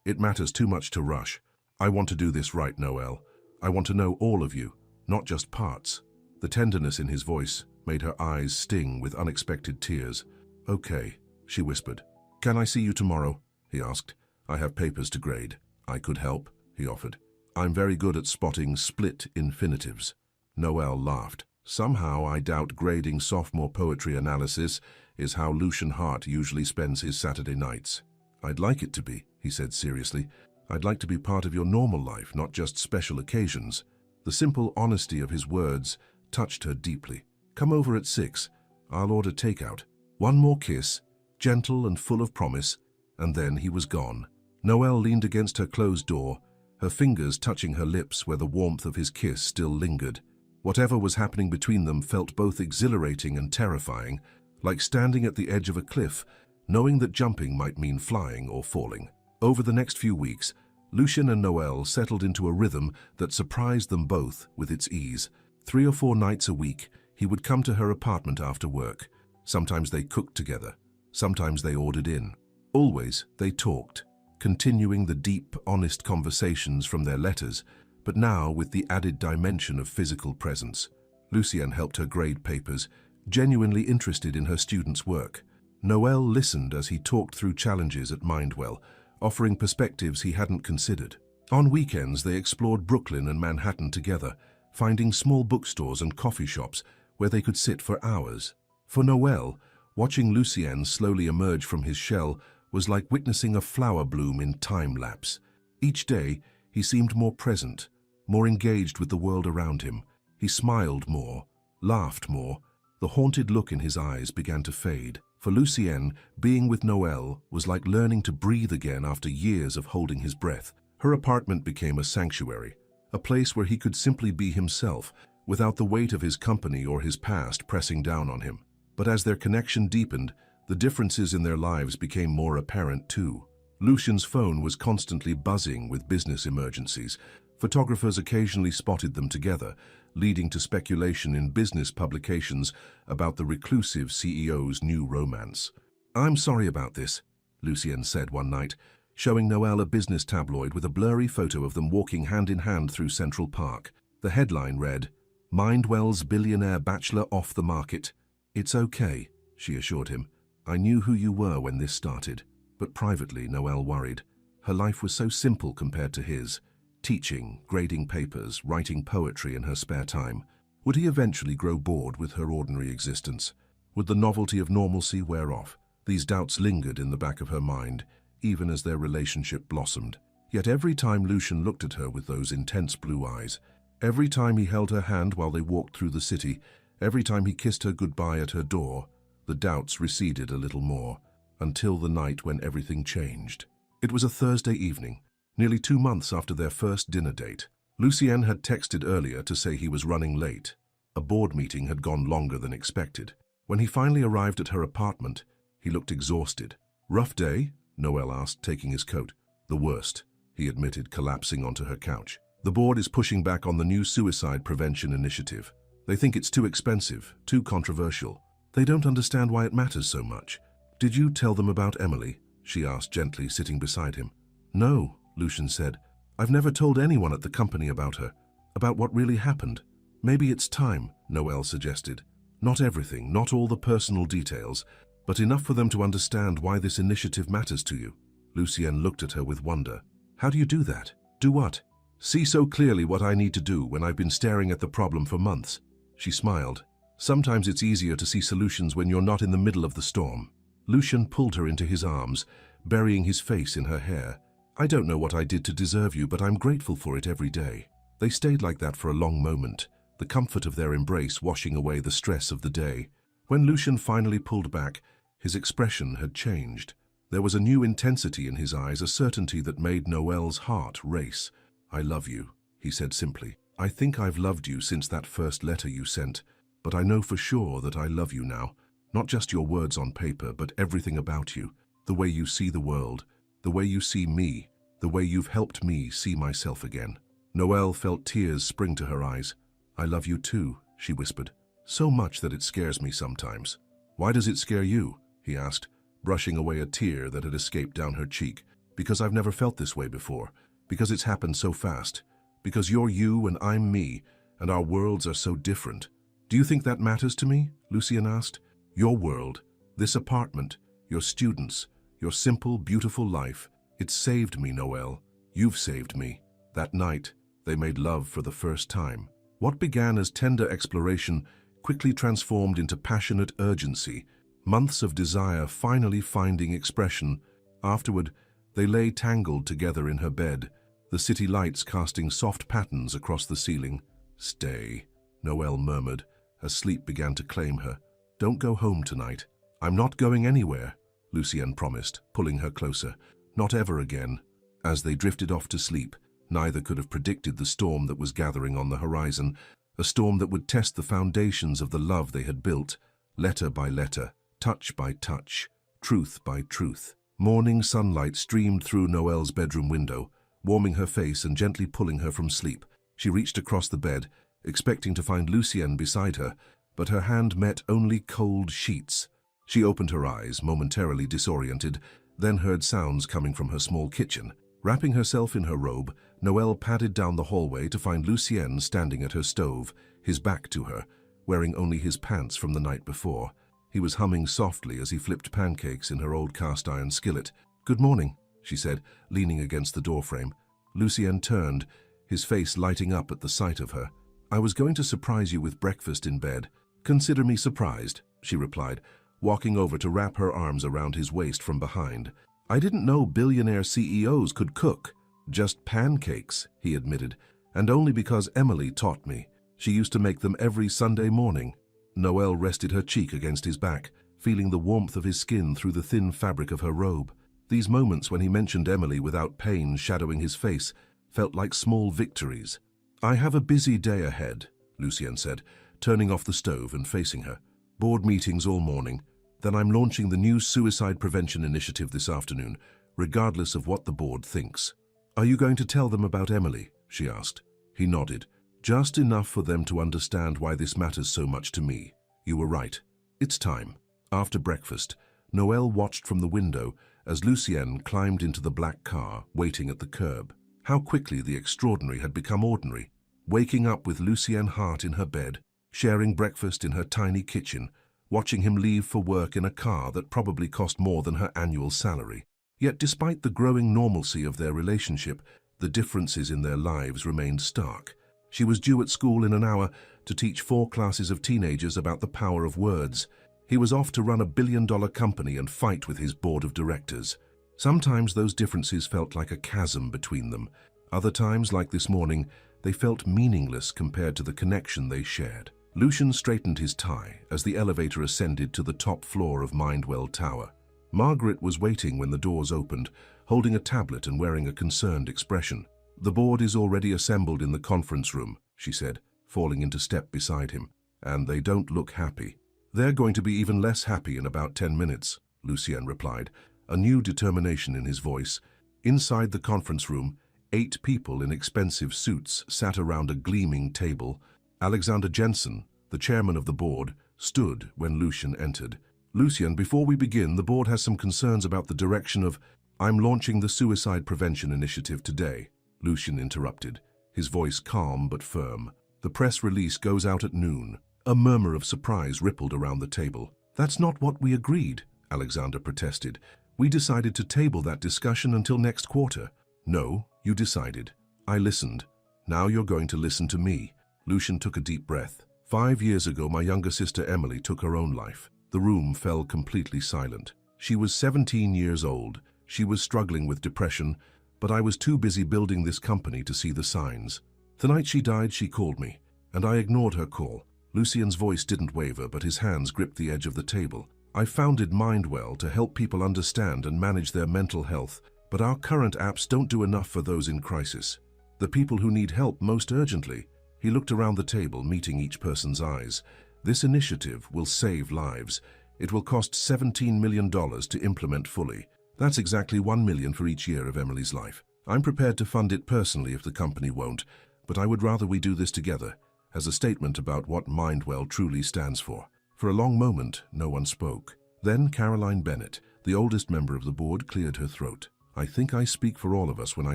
it matters too much to rush. I want to do this right, Noelle. I want to know all of you, not just parts." The tenderness in his voice made her eyes sting with unexpected tears. "Okay," she whispered. "Can I see you tomorrow?" he asked. "I have papers to grade." "I could help," he offered. "I'm very good at spotting split infinitives." Noelle laughed. "Somehow I doubt grading sophomore poetry analysis is how Lucian Hart usually spends his Saturday nights." "I'd like it to be," he said seriously. "I'd like to be part of your normal life, not just special occasions." The simple honesty of his words touched her deeply. "Come over at 6. I'll order takeout." One more kiss, gentle and full of promise, and then he was gone. Noelle leaned against her closed door, her fingers touching her lips where the warmth of his kiss still lingered. Whatever was happening between them felt both exhilarating and terrifying, like standing at the edge of a cliff, knowing that jumping might mean flying or falling. Over the next few weeks, Lucian and Noelle settled into a rhythm that surprised them both with its ease. 3 or 4 nights a week, he would come to her apartment after work. Sometimes they cooked together, sometimes they ordered in. Always they talked, continuing the deep, honest conversations from their letters, but now with the added dimension of physical presence. Lucien helped her grade papers, genuinely interested in her students' work. Noelle listened as he talked through challenges at Mindwell, offering perspectives he hadn't considered. On weekends, they explored Brooklyn and Manhattan together, finding small bookstores and coffee shops where they could sit for hours. For Noelle, watching Lucien slowly emerge from his shell was like witnessing a flower bloom in time-lapse. Each day, he seemed more present, more engaged with the world around him. He smiled more, laughed more. The haunted look in his eyes began to fade. For Lucien, being with Noelle was like learning to breathe again after years of holding his breath. Her apartment became a sanctuary, a place where he could simply be himself, without the weight of his company or his past pressing down on him. But as their connection deepened, the differences in their lives became more apparent too. Lucian's phone was constantly buzzing with business emergencies. Photographers occasionally spotted them together, leading to speculation in business publications about the Reclusive CEO's new romance. "I'm sorry about this," Lucien said one night, showing Noelle a business tabloid with a blurry photo of them walking hand in hand through Central Park. The headline read, "Mindwell's billionaire bachelor off the market." "It's okay," she assured him. "I knew who you were when this started." But privately, Noelle worried. Her life was so simple compared to his. Teaching, grading papers, writing poetry in her spare time. Would he eventually grow bored with her ordinary existence? Would the novelty of normalcy wear off? These doubts lingered in the back of her mind, even as their relationship blossomed. Yet every time Lucian looked at her with those intense blue eyes, every time he held her hand while they walked through the city, every time he kissed her goodbye at her door, the doubts receded a little more, until the night when everything changed. It was a Thursday evening, nearly 2 months after their first dinner date. Lucien had texted earlier to say he was running late. A board meeting had gone longer than expected. When he finally arrived at her apartment, he looked exhausted. "Rough day?" Noelle asked, taking his coat. "The worst," he admitted, collapsing onto her couch. "The board is pushing back on the new suicide prevention initiative. They think it's too expensive, too controversial. They don't understand why it matters so much." "Did you tell them about Emily?" she asked gently, sitting beside him. "No," Lucien said. "I've never told anyone at the company about her, about what really happened." "Maybe it's time," Noelle suggested. "Not everything, not all the personal details, but enough for them to understand why this initiative matters to you." Lucien looked at her with wonder. "How do you do that?" "Do what?" "See so clearly what I need to do when I've been staring at the problem for months." She smiled. "Sometimes it's easier to see solutions when you're not in the middle of the storm." Lucien pulled her into his arms, burying his face in her hair. "I don't know what I did to deserve you, but I'm grateful for it every day." They stayed like that for a long moment, the comfort of their embrace washing away the stress of the day. When Lucien finally pulled back, his expression had changed. There was a new intensity in his eyes, a certainty that made Noelle's heart race. "I love you," he said simply. "I think I've loved you since that first letter you sent, but I know for sure that I love you now. Not just your words on paper, but everything about you. The way you see the world, the way you see me, the way you've helped me see myself again." Noelle felt tears spring to her eyes. "I love you too," she whispered. "So much that it scares me sometimes." "Why does it scare you?" he asked, brushing away a tear that had escaped down her cheek. "Because I've never felt this way before. Because it's happened so fast. Because you're you and I'm me, and our worlds are so different." "Do you think that matters to me?" Lucien asked. "Your world, this apartment, your students, your simple, beautiful life. It's saved me, Noelle. You've saved me." That night, they made love for the first time. What began as tender exploration quickly transformed into passionate urgency, months of desire finally finding expression. Afterward, they lay tangled together in her bed, the city lights casting soft patterns across the ceiling. "Stay," Noelle murmured, as sleep began to claim her. "Don't go home tonight." "I'm not going anywhere," Lucien promised, pulling her closer. "Not ever again." As they drifted off to sleep, neither could have predicted the storm that was gathering on the horizon, a storm that would test the foundations of the love they had built, letter by letter, touch by touch, truth by truth. Morning sunlight streamed through Noelle's bedroom window, warming her face and gently pulling her from sleep. She reached across the bed, expecting to find Lucien beside her, but her hand met only cold sheets. She opened her eyes, momentarily disoriented, then heard sounds coming from her small kitchen. Wrapping herself in her robe, Noelle padded down the hallway to find Lucien standing at her stove, his back to her, wearing only his pants from the night before. He was humming softly as he flipped pancakes in her old cast-iron skillet. "Good morning," she said, leaning against the doorframe. Lucien turned, his face lighting up at the sight of her. "I was going to surprise you with breakfast in bed." "Consider me surprised," she replied, walking over to wrap her arms around his waist from behind. "I didn't know billionaire CEOs could cook." "Just pancakes," he admitted, "and only because Emily taught me. She used to make them every Sunday morning." Noelle rested her cheek against his back, feeling the warmth of his skin through the thin fabric of her robe. These moments when he mentioned Emily without pain shadowing his face felt like small victories. "I have a busy day ahead," Lucien said, turning off the stove and facing her. "Board meetings all morning. Then I'm launching the new suicide prevention initiative this afternoon, regardless of what the board thinks." "Are you going to tell them about Emily?" she asked. He nodded. "Just enough for them to understand why this matters so much to me. You were right. It's time." After breakfast, Noelle watched from the window as Lucien climbed into the black car, waiting at the curb. How quickly the extraordinary had become ordinary. Waking up with Lucien Hart in her bed, sharing breakfast in her tiny kitchen, watching him leave for work in a car that probably cost more than her annual salary. Yet despite the growing normalcy of their relationship, the differences in their lives remained stark. She was due at school in an hour to teach 4 classes of teenagers about the power of words. He was off to run a billion-dollar company and fight with his board of directors. Sometimes those differences felt like a chasm between them. Other times, like this morning, they felt meaningless compared to the connection they shared. Lucien straightened his tie as the elevator ascended to the top floor of Mindwell Tower. Margaret was waiting when the doors opened, holding a tablet and wearing a concerned expression. "The board is already assembled in the conference room," she said, falling into step beside him. "And they don't look happy." "They're going to be even less happy in about 10 minutes, Lucien replied, a new determination in his voice. Inside the conference room, 8 people in expensive suits sat around a gleaming table. Alexander Jensen, the chairman of the board, stood when Lucien entered. "Lucien, before we begin, the board has some concerns about the direction of—" "I'm launching the suicide prevention initiative today," Lucien interrupted, his voice calm but firm. "The press release goes out at noon." A murmur of surprise rippled around the table. "That's not what we agreed," Alexander protested. "We decided to table that discussion until next quarter." "No, you decided. I listened. Now you're going to listen to me." Lucien took a deep breath. 5 years ago, my younger sister Emily took her own life. The room fell completely silent. She was 17 years old. She was struggling with depression, but I was too busy building this company to see the signs. The night she died, she called me, and I ignored her call. Lucien's voice didn't waver, but his hands gripped the edge of the table. I founded Mindwell to help people understand and manage their mental health, but our current apps don't do enough for those in crisis. The people who need help most urgently. He looked around the table, meeting each person's eyes. This initiative will save lives. It will cost $17 million to implement fully. That's exactly $1 million for each year of Emily's life. I'm prepared to fund it personally if the company won't, but I would rather we do this together, as a statement about what Mindwell truly stands for. For a long moment, no one spoke. Then Caroline Bennett, the oldest member of the board, cleared her throat. I think I speak for all of us when I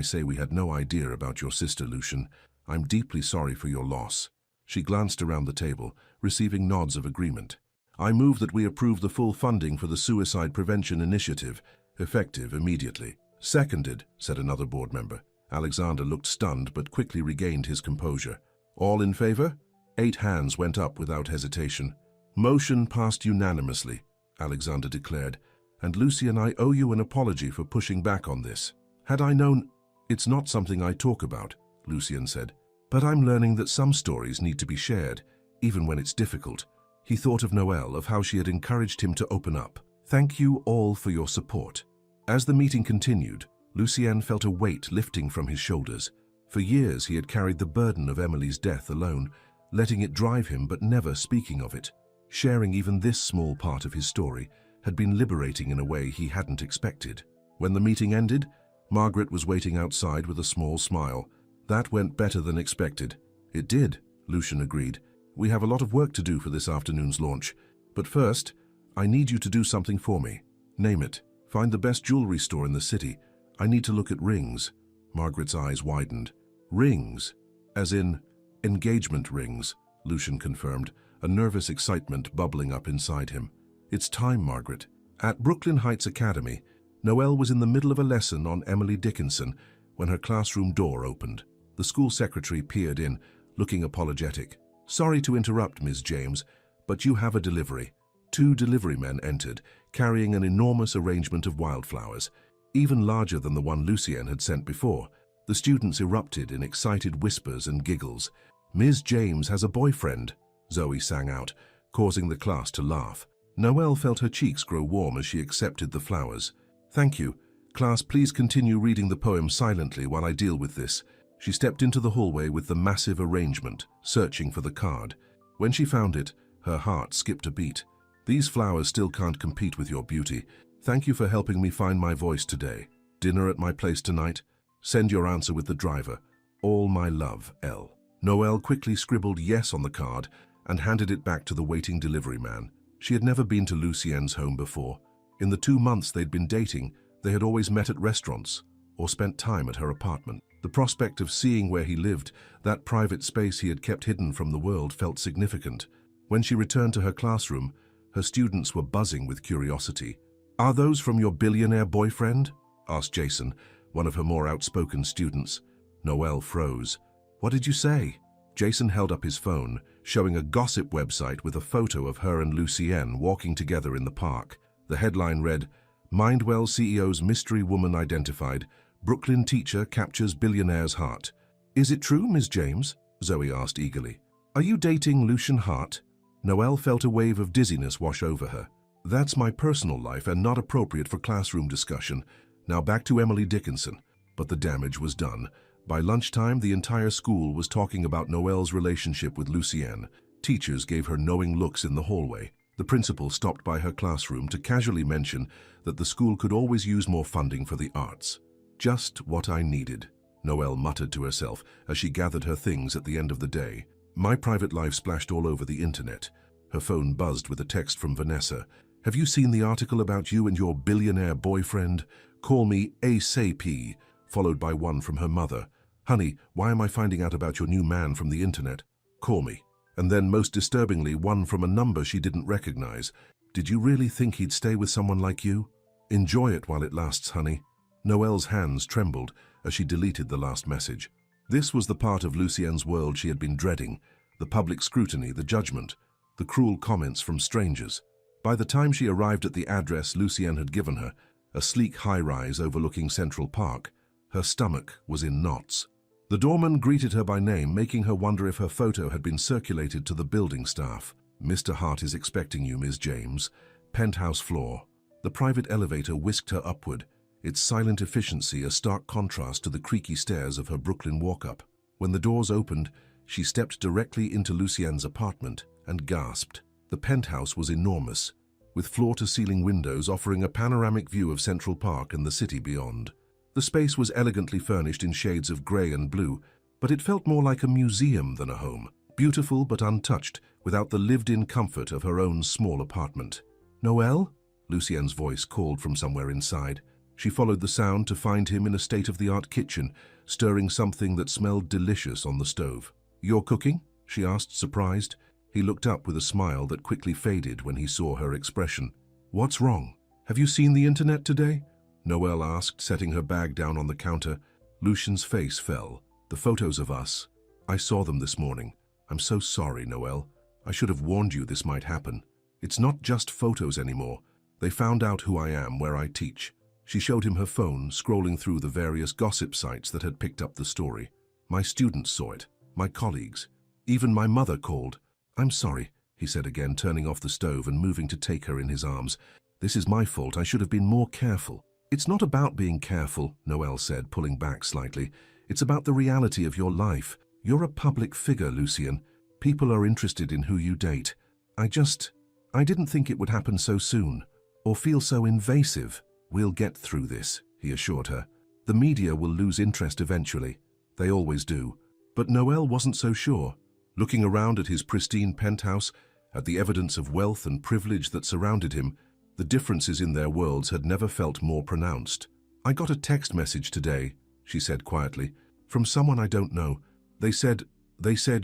say we had no idea about your sister, Lucian. I'm deeply sorry for your loss. She glanced around the table, receiving nods of agreement. I move that we approve the full funding for the Suicide Prevention Initiative, effective immediately. Seconded, said another board member. Alexander looked stunned but quickly regained his composure. All in favor? 8 hands went up without hesitation. Motion passed unanimously, Alexander declared, and Lucy and I owe you an apology for pushing back on this. Had I known... It's not something I talk about, Lucian said, but I'm learning that some stories need to be shared, even when it's difficult. He thought of Noelle, of how she had encouraged him to open up. Thank you all for your support. As the meeting continued, Lucien felt a weight lifting from his shoulders. For years he had carried the burden of Emily's death alone, letting it drive him but never speaking of it. Sharing even this small part of his story had been liberating in a way he hadn't expected. When the meeting ended, Margaret was waiting outside with a small smile. That went better than expected. It did, Lucian agreed. We have a lot of work to do for this afternoon's launch. But first, I need you to do something for me. Name it. Find the best jewelry store in the city. I need to look at rings. Margaret's eyes widened. Rings? As in engagement rings, Lucian confirmed, a nervous excitement bubbling up inside him. It's time, Margaret. At Brooklyn Heights Academy, Noelle was in the middle of a lesson on Emily Dickinson when her classroom door opened. The school secretary peered in, looking apologetic. Sorry to interrupt, Ms. James, but you have a delivery. 2 delivery men entered, carrying an enormous arrangement of wildflowers, even larger than the one Lucien had sent before. The students erupted in excited whispers and giggles. Ms. James has a boyfriend, Zoe sang out, causing the class to laugh. Noelle felt her cheeks grow warm as she accepted the flowers. Thank you. Class, please continue reading the poem silently while I deal with this. She stepped into the hallway with the massive arrangement, searching for the card. When she found it, her heart skipped a beat. These flowers still can't compete with your beauty. Thank you for helping me find my voice today. Dinner at my place tonight? Send your answer with the driver. All my love, L. Noelle quickly scribbled yes on the card and handed it back to the waiting delivery man. She had never been to Lucien's home before. In the 2 months they'd been dating, they had always met at restaurants or spent time at her apartment. The prospect of seeing where he lived, that private space he had kept hidden from the world, felt significant. When she returned to her classroom, her students were buzzing with curiosity. Are those from your billionaire boyfriend? Asked Jason, one of her more outspoken students. Noelle froze. What did you say? Jason held up his phone, showing a gossip website with a photo of her and Lucien walking together in the park. The headline read, Mindwell CEO's mystery woman identified. Brooklyn teacher captures billionaire's heart. Is it true, Ms. James? Zoe asked eagerly. Are you dating Lucian Hart? Noelle felt a wave of dizziness wash over her. That's my personal life and not appropriate for classroom discussion. Now back to Emily Dickinson. But the damage was done. By lunchtime, the entire school was talking about Noelle's relationship with Lucien. Teachers gave her knowing looks in the hallway. The principal stopped by her classroom to casually mention that the school could always use more funding for the arts. Just what I needed, Noelle muttered to herself as she gathered her things at the end of the day. My private life splashed all over the internet. Her phone buzzed with a text from Vanessa. Have you seen the article about you and your billionaire boyfriend? Call me ASAP, followed by one from her mother. Honey, why am I finding out about your new man from the internet? Call me. And then, most disturbingly, one from a number she didn't recognize. Did you really think he'd stay with someone like you? Enjoy it while it lasts, honey. Noelle's hands trembled as she deleted the last message. This was the part of Lucien's world she had been dreading, the public scrutiny, the judgment, the cruel comments from strangers. By the time she arrived at the address Lucien had given her, a sleek high-rise overlooking Central Park, her stomach was in knots. The doorman greeted her by name, making her wonder if her photo had been circulated to the building staff. "Mr. Hart is expecting you, Ms. James. Penthouse floor." The private elevator whisked her upward, its silent efficiency a stark contrast to the creaky stairs of her Brooklyn walk-up. When the doors opened, she stepped directly into Lucien's apartment and gasped. The penthouse was enormous, with floor-to-ceiling windows offering a panoramic view of Central Park and the city beyond. The space was elegantly furnished in shades of grey and blue, but it felt more like a museum than a home, beautiful but untouched, without the lived-in comfort of her own small apartment. "Noel?" Lucien's voice called from somewhere inside. She followed the sound to find him in a state-of-the-art kitchen, stirring something that smelled delicious on the stove. "You're cooking?" she asked, surprised. He looked up with a smile that quickly faded when he saw her expression. "What's wrong? Have you seen the internet today?" Noel asked, setting her bag down on the counter. Lucien's face fell. "The photos of us. I saw them this morning. I'm so sorry, Noel. I should have warned you this might happen. It's not just photos anymore. They found out who I am, where I teach." She showed him her phone, scrolling through the various gossip sites that had picked up the story. "My students saw it. My colleagues. Even my mother called." "I'm sorry," he said again, turning off the stove and moving to take her in his arms. "This is my fault. I should have been more careful." "It's not about being careful," Noel said, pulling back slightly. "It's about the reality of your life. You're a public figure, Lucien. People are interested in who you date. I didn't think it would happen so soon, or feel so invasive." "We'll get through this," he assured her. "The media will lose interest eventually. They always do." But Noel wasn't so sure. Looking around at his pristine penthouse, at the evidence of wealth and privilege that surrounded him, the differences in their worlds had never felt more pronounced. "I got a text message today," she said quietly, "from someone I don't know. They said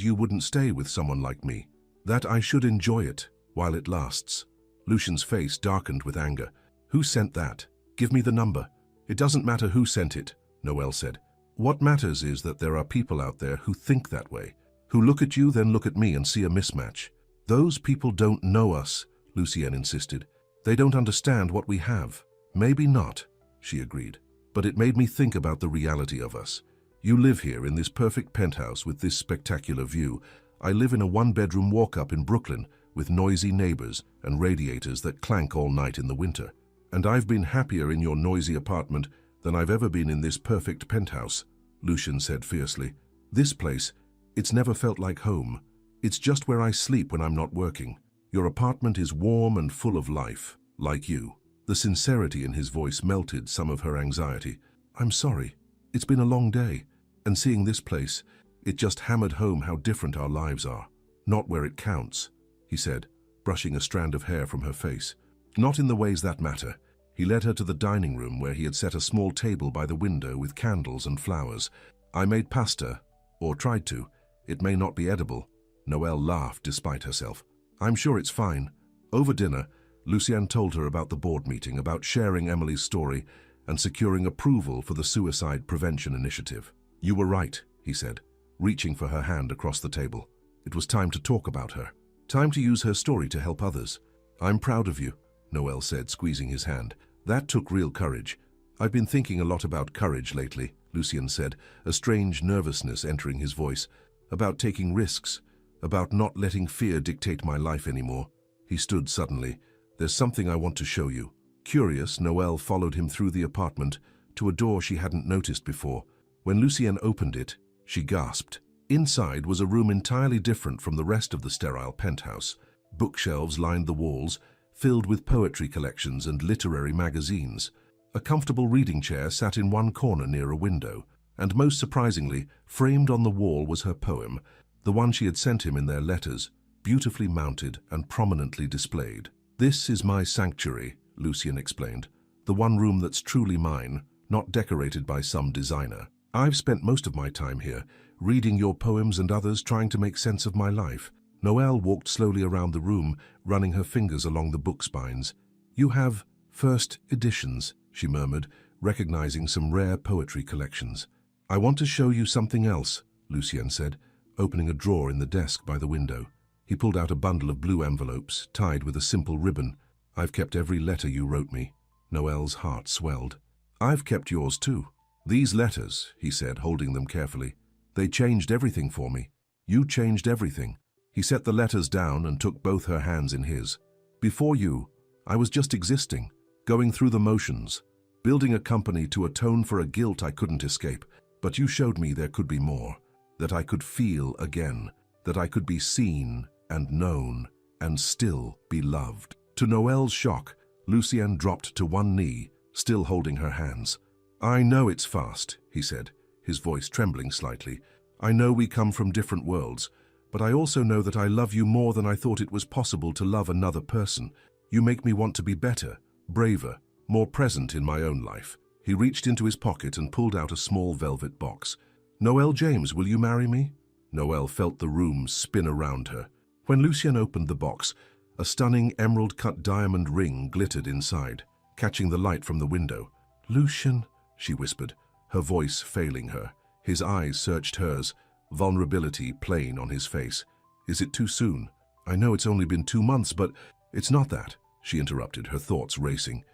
you wouldn't stay with someone like me. That I should enjoy it while it lasts." Lucien's face darkened with anger. "Who sent that? Give me the number." "It doesn't matter who sent it," Noel said. "What matters is that there are people out there who think that way, who look at you, then look at me and see a mismatch." "Those people don't know us," Lucien insisted. "They don't understand what we have." "Maybe not," she agreed. "But it made me think about the reality of us. You live here in this perfect penthouse with this spectacular view. I live in a one-bedroom walk-up in Brooklyn with noisy neighbors and radiators that clank all night in the winter. And I've been happier in your noisy apartment than I've ever been in this perfect penthouse," Lucien said fiercely. "This place, it's never felt like home. It's just where I sleep when I'm not working. Your apartment is warm and full of life, like you." The sincerity in his voice melted some of her anxiety. "I'm sorry. It's been a long day. And seeing this place, it just hammered home how different our lives are. Not where it counts," he said, brushing a strand of hair from her face. "Not in the ways that matter." He led her to the dining room where he had set a small table by the window with candles and flowers. "I made pasta, or tried to. It may not be edible." Noel laughed despite herself. "I'm sure it's fine." Over dinner, Lucien told her about the board meeting, about sharing Emily's story and securing approval for the suicide prevention initiative. "You were right," he said, reaching for her hand across the table. It was time to talk about her. Time to use her story to help others. "I'm proud of you," Noel said, squeezing his hand. "That took real courage." "I've been thinking a lot about courage lately," Lucien said, a strange nervousness entering his voice. "About taking risks, about not letting fear dictate my life anymore." He stood suddenly. "There's something I want to show you." Curious, Noel followed him through the apartment to a door she hadn't noticed before. When Lucien opened it, she gasped. Inside was a room entirely different from the rest of the sterile penthouse. Bookshelves lined the walls, filled with poetry collections and literary magazines. A comfortable reading chair sat in one corner near a window, and most surprisingly, framed on the wall was her poem, the one she had sent him in their letters, beautifully mounted and prominently displayed. "This is my sanctuary," Lucien explained. "The one room that's truly mine, not decorated by some designer. I've spent most of my time here, reading your poems and others, trying to make sense of my life." Noel walked slowly around the room, running her fingers along the book spines. "You have first editions," she murmured, recognizing some rare poetry collections. "I want to show you something else," Lucien said, opening a drawer in the desk by the window. He pulled out a bundle of blue envelopes, tied with a simple ribbon. "I've kept every letter you wrote me." Noel's heart swelled. "I've kept yours too." "These letters," he said, holding them carefully, They changed everything for me. You changed everything." He set the letters down and took both her hands in his. "Before you, I was just existing, going through the motions, building a company to atone for a guilt I couldn't escape. But you showed me there could be more, that I could feel again, that I could be seen and known and still be loved." To Noelle's shock, Lucien dropped to one knee, still holding her hands. "I know it's fast," he said, his voice trembling slightly. "I know we come from different worlds, but I also know that I love you more than I thought it was possible to love another person. You make me want to be better, braver, more present in my own life." He reached into his pocket and pulled out a small velvet box. "Noelle James, will you marry me?" Noelle felt the room spin around her. When Lucien opened the box, a stunning emerald-cut diamond ring glittered inside, catching the light from the window. "Lucien," she whispered, her voice failing her. His eyes searched hers, vulnerability plain on his face. "Is it too soon? I know it's only been 2 months, but—" "It's not that," she interrupted, her thoughts racing.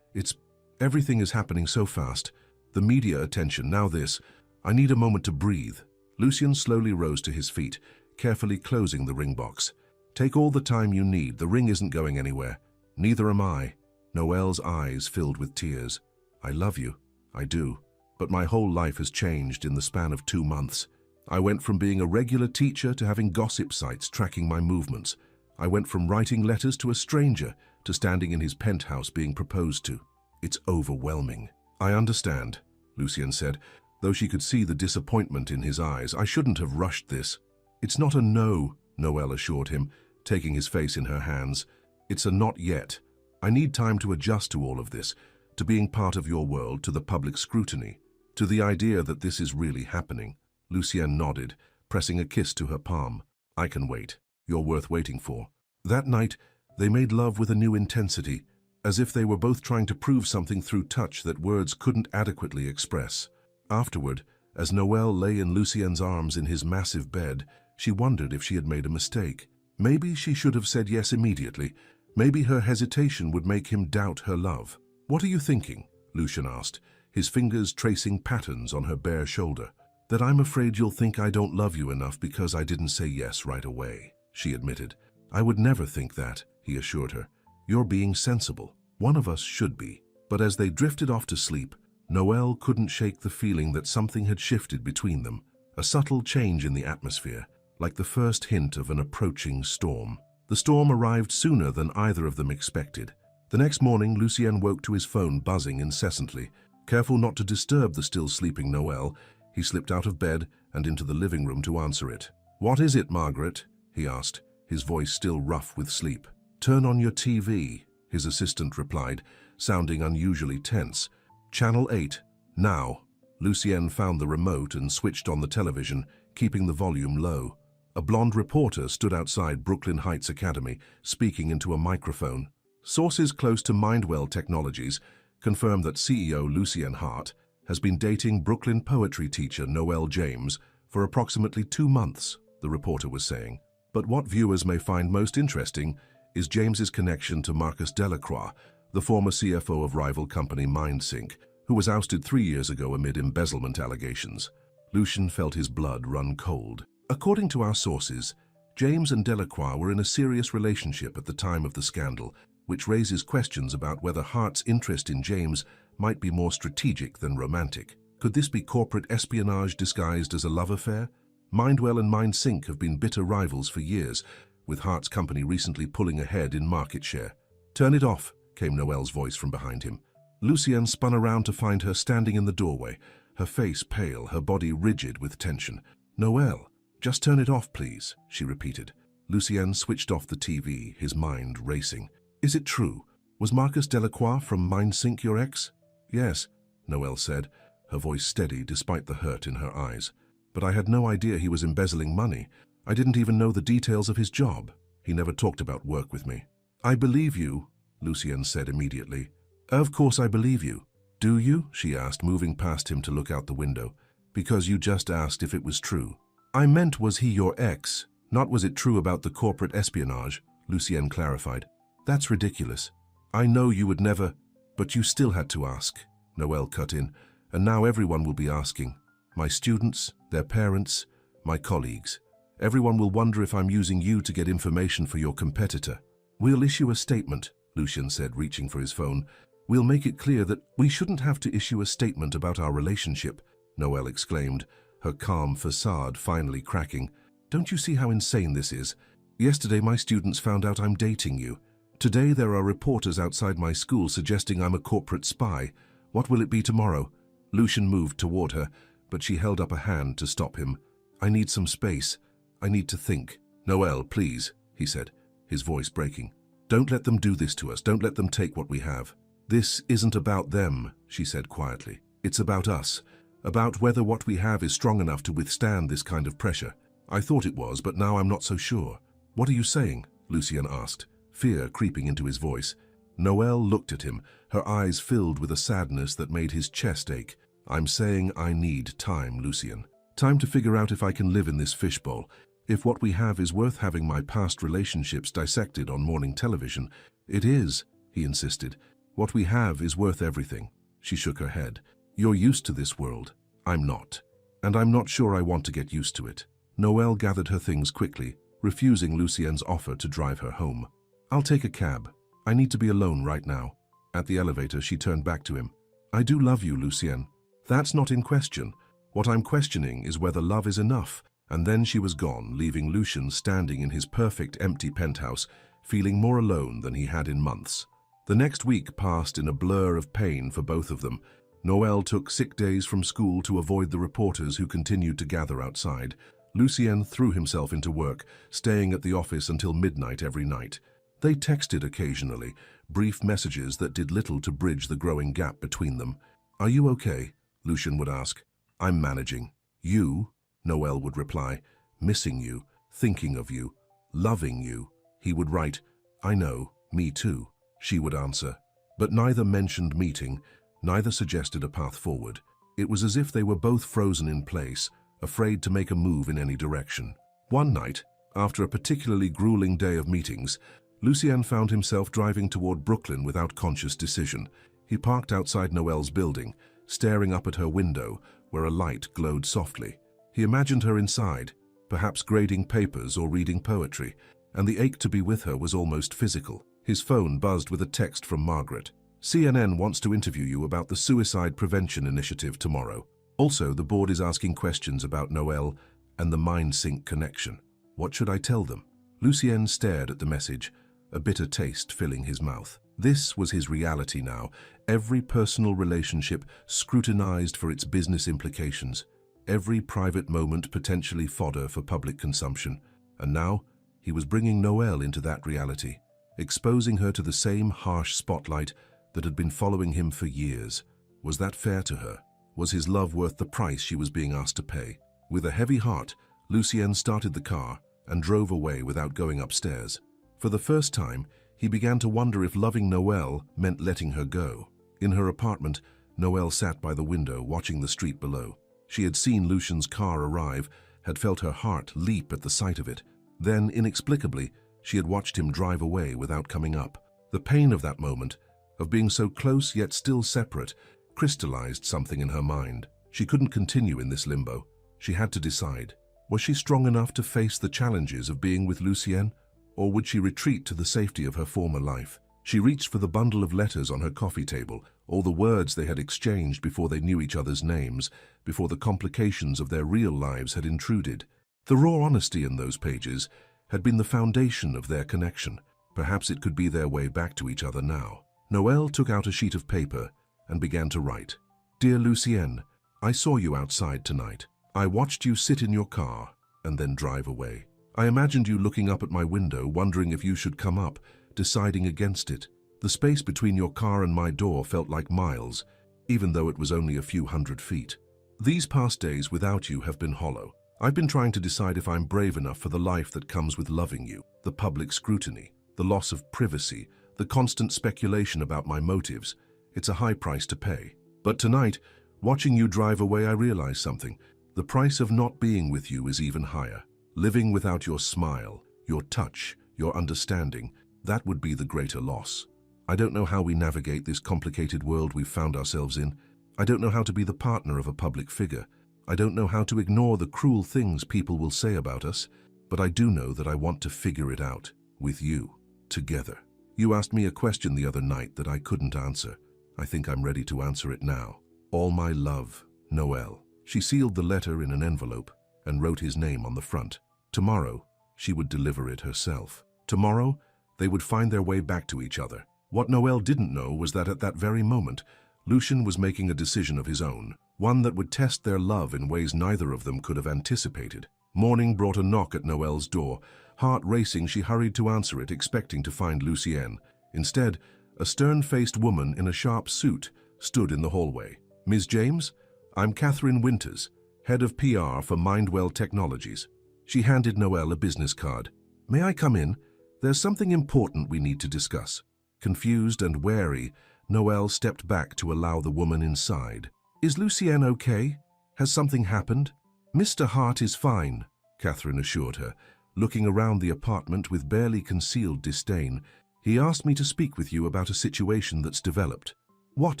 Everything is happening so fast. The media attention, now this. I need a moment to breathe." Lucien slowly rose to his feet, carefully closing the ring box. "Take all the time you need. The ring isn't going anywhere. Neither am I." Noelle's eyes filled with tears. "I love you. I do. But my whole life has changed in the span of 2 months. I went from being a regular teacher to having gossip sites tracking my movements. I went from writing letters to a stranger to standing in his penthouse being proposed to. It's overwhelming." "I understand," Lucien said, though she could see the disappointment in his eyes. "I shouldn't have rushed this." "It's not a no," Noelle assured him, taking his face in her hands. "It's a not yet. I need time to adjust to all of this, to being part of your world, to the public scrutiny, to the idea that this is really happening." Lucien nodded, pressing a kiss to her palm. "I can wait. You're worth waiting for." That night, they made love with a new intensity, as if they were both trying to prove something through touch that words couldn't adequately express. Afterward, as Noelle lay in Lucien's arms in his massive bed, she wondered if she had made a mistake. Maybe she should have said yes immediately. Maybe her hesitation would make him doubt her love. "What are you thinking?" Lucien asked, his fingers tracing patterns on her bare shoulder. "That I'm afraid you'll think I don't love you enough because I didn't say yes right away," she admitted. "I would never think that," he assured her. "You're being sensible. One of us should be." But as they drifted off to sleep, Noelle couldn't shake the feeling that something had shifted between them, a subtle change in the atmosphere, like the first hint of an approaching storm. The storm arrived sooner than either of them expected. The next morning, Lucien woke to his phone buzzing incessantly. Careful not to disturb the still sleeping Noelle, he slipped out of bed and into the living room to answer it. "What is it, Margaret?" he asked, his voice still rough with sleep. "Turn on your TV," his assistant replied, sounding unusually tense. "Channel 8, now." Lucien found the remote and switched on the television, keeping the volume low. A blonde reporter stood outside Brooklyn Heights Academy, speaking into a microphone. Sources close to Mindwell Technologies confirm that CEO Lucien Hart has been dating Brooklyn poetry teacher Noelle James for approximately 2 months, the reporter was saying. But what viewers may find most interesting is James's connection to Marcus Delacroix, the former CFO of rival company MindSync, who was ousted 3 years ago amid embezzlement allegations. Lucien felt his blood run cold. According to our sources, James and Delacroix were in a serious relationship at the time of the scandal, which raises questions about whether Hart's interest in James might be more strategic than romantic. Could this be corporate espionage disguised as a love affair? Mindwell and MindSync have been bitter rivals for years, with Hart's company recently pulling ahead in market share. "Turn it off," came Noelle's voice from behind him. Lucien spun around to find her standing in the doorway, her face pale, her body rigid with tension. "Noelle, just turn it off, please," she repeated. Lucien switched off the TV, his mind racing. "Is it true? Was Marcus Delacroix from MindSync your ex?" "Yes," Noelle said, her voice steady despite the hurt in her eyes. "But I had no idea he was embezzling money. I didn't even know the details of his job. He never talked about work with me." "I believe you," Lucien said immediately. "Of course I believe you." "Do you?" she asked, moving past him to look out the window. "Because you just asked if it was true." "I meant, was he your ex? Not was it true about the corporate espionage," Lucien clarified. "That's ridiculous. I know you would never—" "But you still had to ask," Noelle cut in, "and now everyone will be asking. My students, their parents, My colleagues. Everyone will wonder if I'm using you to get information for your competitor. We'll issue a statement, Lucien said, reaching for his phone. We'll make it clear that we shouldn't have to issue a statement about our relationship, Noelle exclaimed, her calm facade finally cracking. Don't you see how insane this is? Yesterday my students found out I'm dating you. Today there are reporters outside my school suggesting I'm a corporate spy. What will it be tomorrow? Lucien moved toward her, but she held up a hand to stop him. I need some space. I need to think. Noelle, please, he said, his voice breaking. Don't let them do this to us. Don't let them take what we have. This isn't about them, she said quietly. It's about us. About whether what we have is strong enough to withstand this kind of pressure. I thought it was, but now I'm not so sure. What are you saying? Lucien asked, fear creeping into his voice. Noelle looked at him, her eyes filled with a sadness that made his chest ache. I'm saying I need time, Lucien. Time to figure out if I can live in this fishbowl. If what we have is worth having my past relationships dissected on morning television. It is, he insisted. What we have is worth everything. She shook her head. You're used to this world. I'm not. And I'm not sure I want to get used to it. Noelle gathered her things quickly, refusing Lucien's offer to drive her home. I'll take a cab. I need to be alone right now. At the elevator, she turned back to him. I do love you, Lucien. That's not in question. What I'm questioning is whether love is enough. And then she was gone, leaving Lucien standing in his perfect empty penthouse, feeling more alone than he had in months. The next week passed in a blur of pain for both of them. Noelle took sick days from school to avoid the reporters who continued to gather outside. Lucien threw himself into work, staying at the office until midnight every night. They texted occasionally, brief messages that did little to bridge the growing gap between them. Are you okay? Lucien would ask. I'm managing. You? Noelle would reply. Missing you, thinking of you, loving you. He would write, I know, me too. She would answer. But neither mentioned meeting, neither suggested a path forward. It was as if they were both frozen in place, afraid to make a move in any direction. One night, after a particularly grueling day of meetings, Lucien found himself driving toward Brooklyn without conscious decision. He parked outside Noelle's building, staring up at her window, where a light glowed softly. He imagined her inside, perhaps grading papers or reading poetry, and the ache to be with her was almost physical. His phone buzzed with a text from Margaret. CNN wants to interview you about the suicide prevention initiative tomorrow. Also, the board is asking questions about Noelle and the mind-sync connection. What should I tell them? Lucien stared at the message, a bitter taste filling his mouth. This was his reality now, every personal relationship scrutinized for its business implications, every private moment potentially fodder for public consumption. And now, he was bringing Noelle into that reality, exposing her to the same harsh spotlight that had been following him for years. Was that fair to her? Was his love worth the price she was being asked to pay? With a heavy heart, Lucien started the car and drove away without going upstairs. For the first time, he began to wonder if loving Noelle meant letting her go. In her apartment, Noelle sat by the window watching the street below. She had seen Lucien's car arrive, had felt her heart leap at the sight of it. Then, inexplicably, she had watched him drive away without coming up. The pain of that moment, of being so close yet still separate, crystallized something in her mind. She couldn't continue in this limbo. She had to decide. Was she strong enough to face the challenges of being with Lucien? Or would she retreat to the safety of her former life? She reached for the bundle of letters on her coffee table, all the words they had exchanged before they knew each other's names, before the complications of their real lives had intruded. The raw honesty in those pages had been the foundation of their connection. Perhaps it could be their way back to each other now. Noelle took out a sheet of paper and began to write. Dear Lucien, I saw you outside tonight. I watched you sit in your car and then drive away. I imagined you looking up at my window, wondering if you should come up, deciding against it. The space between your car and my door felt like miles, even though it was only a few hundred feet. These past days without you have been hollow. I've been trying to decide if I'm brave enough for the life that comes with loving you, the public scrutiny, the loss of privacy, the constant speculation about my motives. It's a high price to pay. But tonight, watching you drive away, I realized something. The price of not being with you is even higher. Living without your smile, your touch, your understanding, that would be the greater loss. I don't know how we navigate this complicated world we've found ourselves in. I don't know how to be the partner of a public figure. I don't know how to ignore the cruel things people will say about us, but I do know that I want to figure it out, with you, together. You asked me a question the other night that I couldn't answer. I think I'm ready to answer it now. All my love, Noel. She sealed the letter in an envelope and wrote his name on the front. Tomorrow, she would deliver it herself. Tomorrow, they would find their way back to each other. What Noel didn't know was that at that very moment, Lucien was making a decision of his own, one that would test their love in ways neither of them could have anticipated. Morning brought a knock at Noel's door. Heart racing, she hurried to answer it, expecting to find Lucien. Instead, a stern-faced woman in a sharp suit stood in the hallway. "Ms. James, I'm Catherine Winters, head of PR for Mindwell Technologies." She handed Noel a business card. "May I come in? There's something important we need to discuss." Confused and wary, Noel stepped back to allow the woman inside. "Is Lucien okay? Has something happened?" "Mr. Hart is fine," Catherine assured her, looking around the apartment with barely concealed disdain. "He asked me to speak with you about a situation that's developed." "What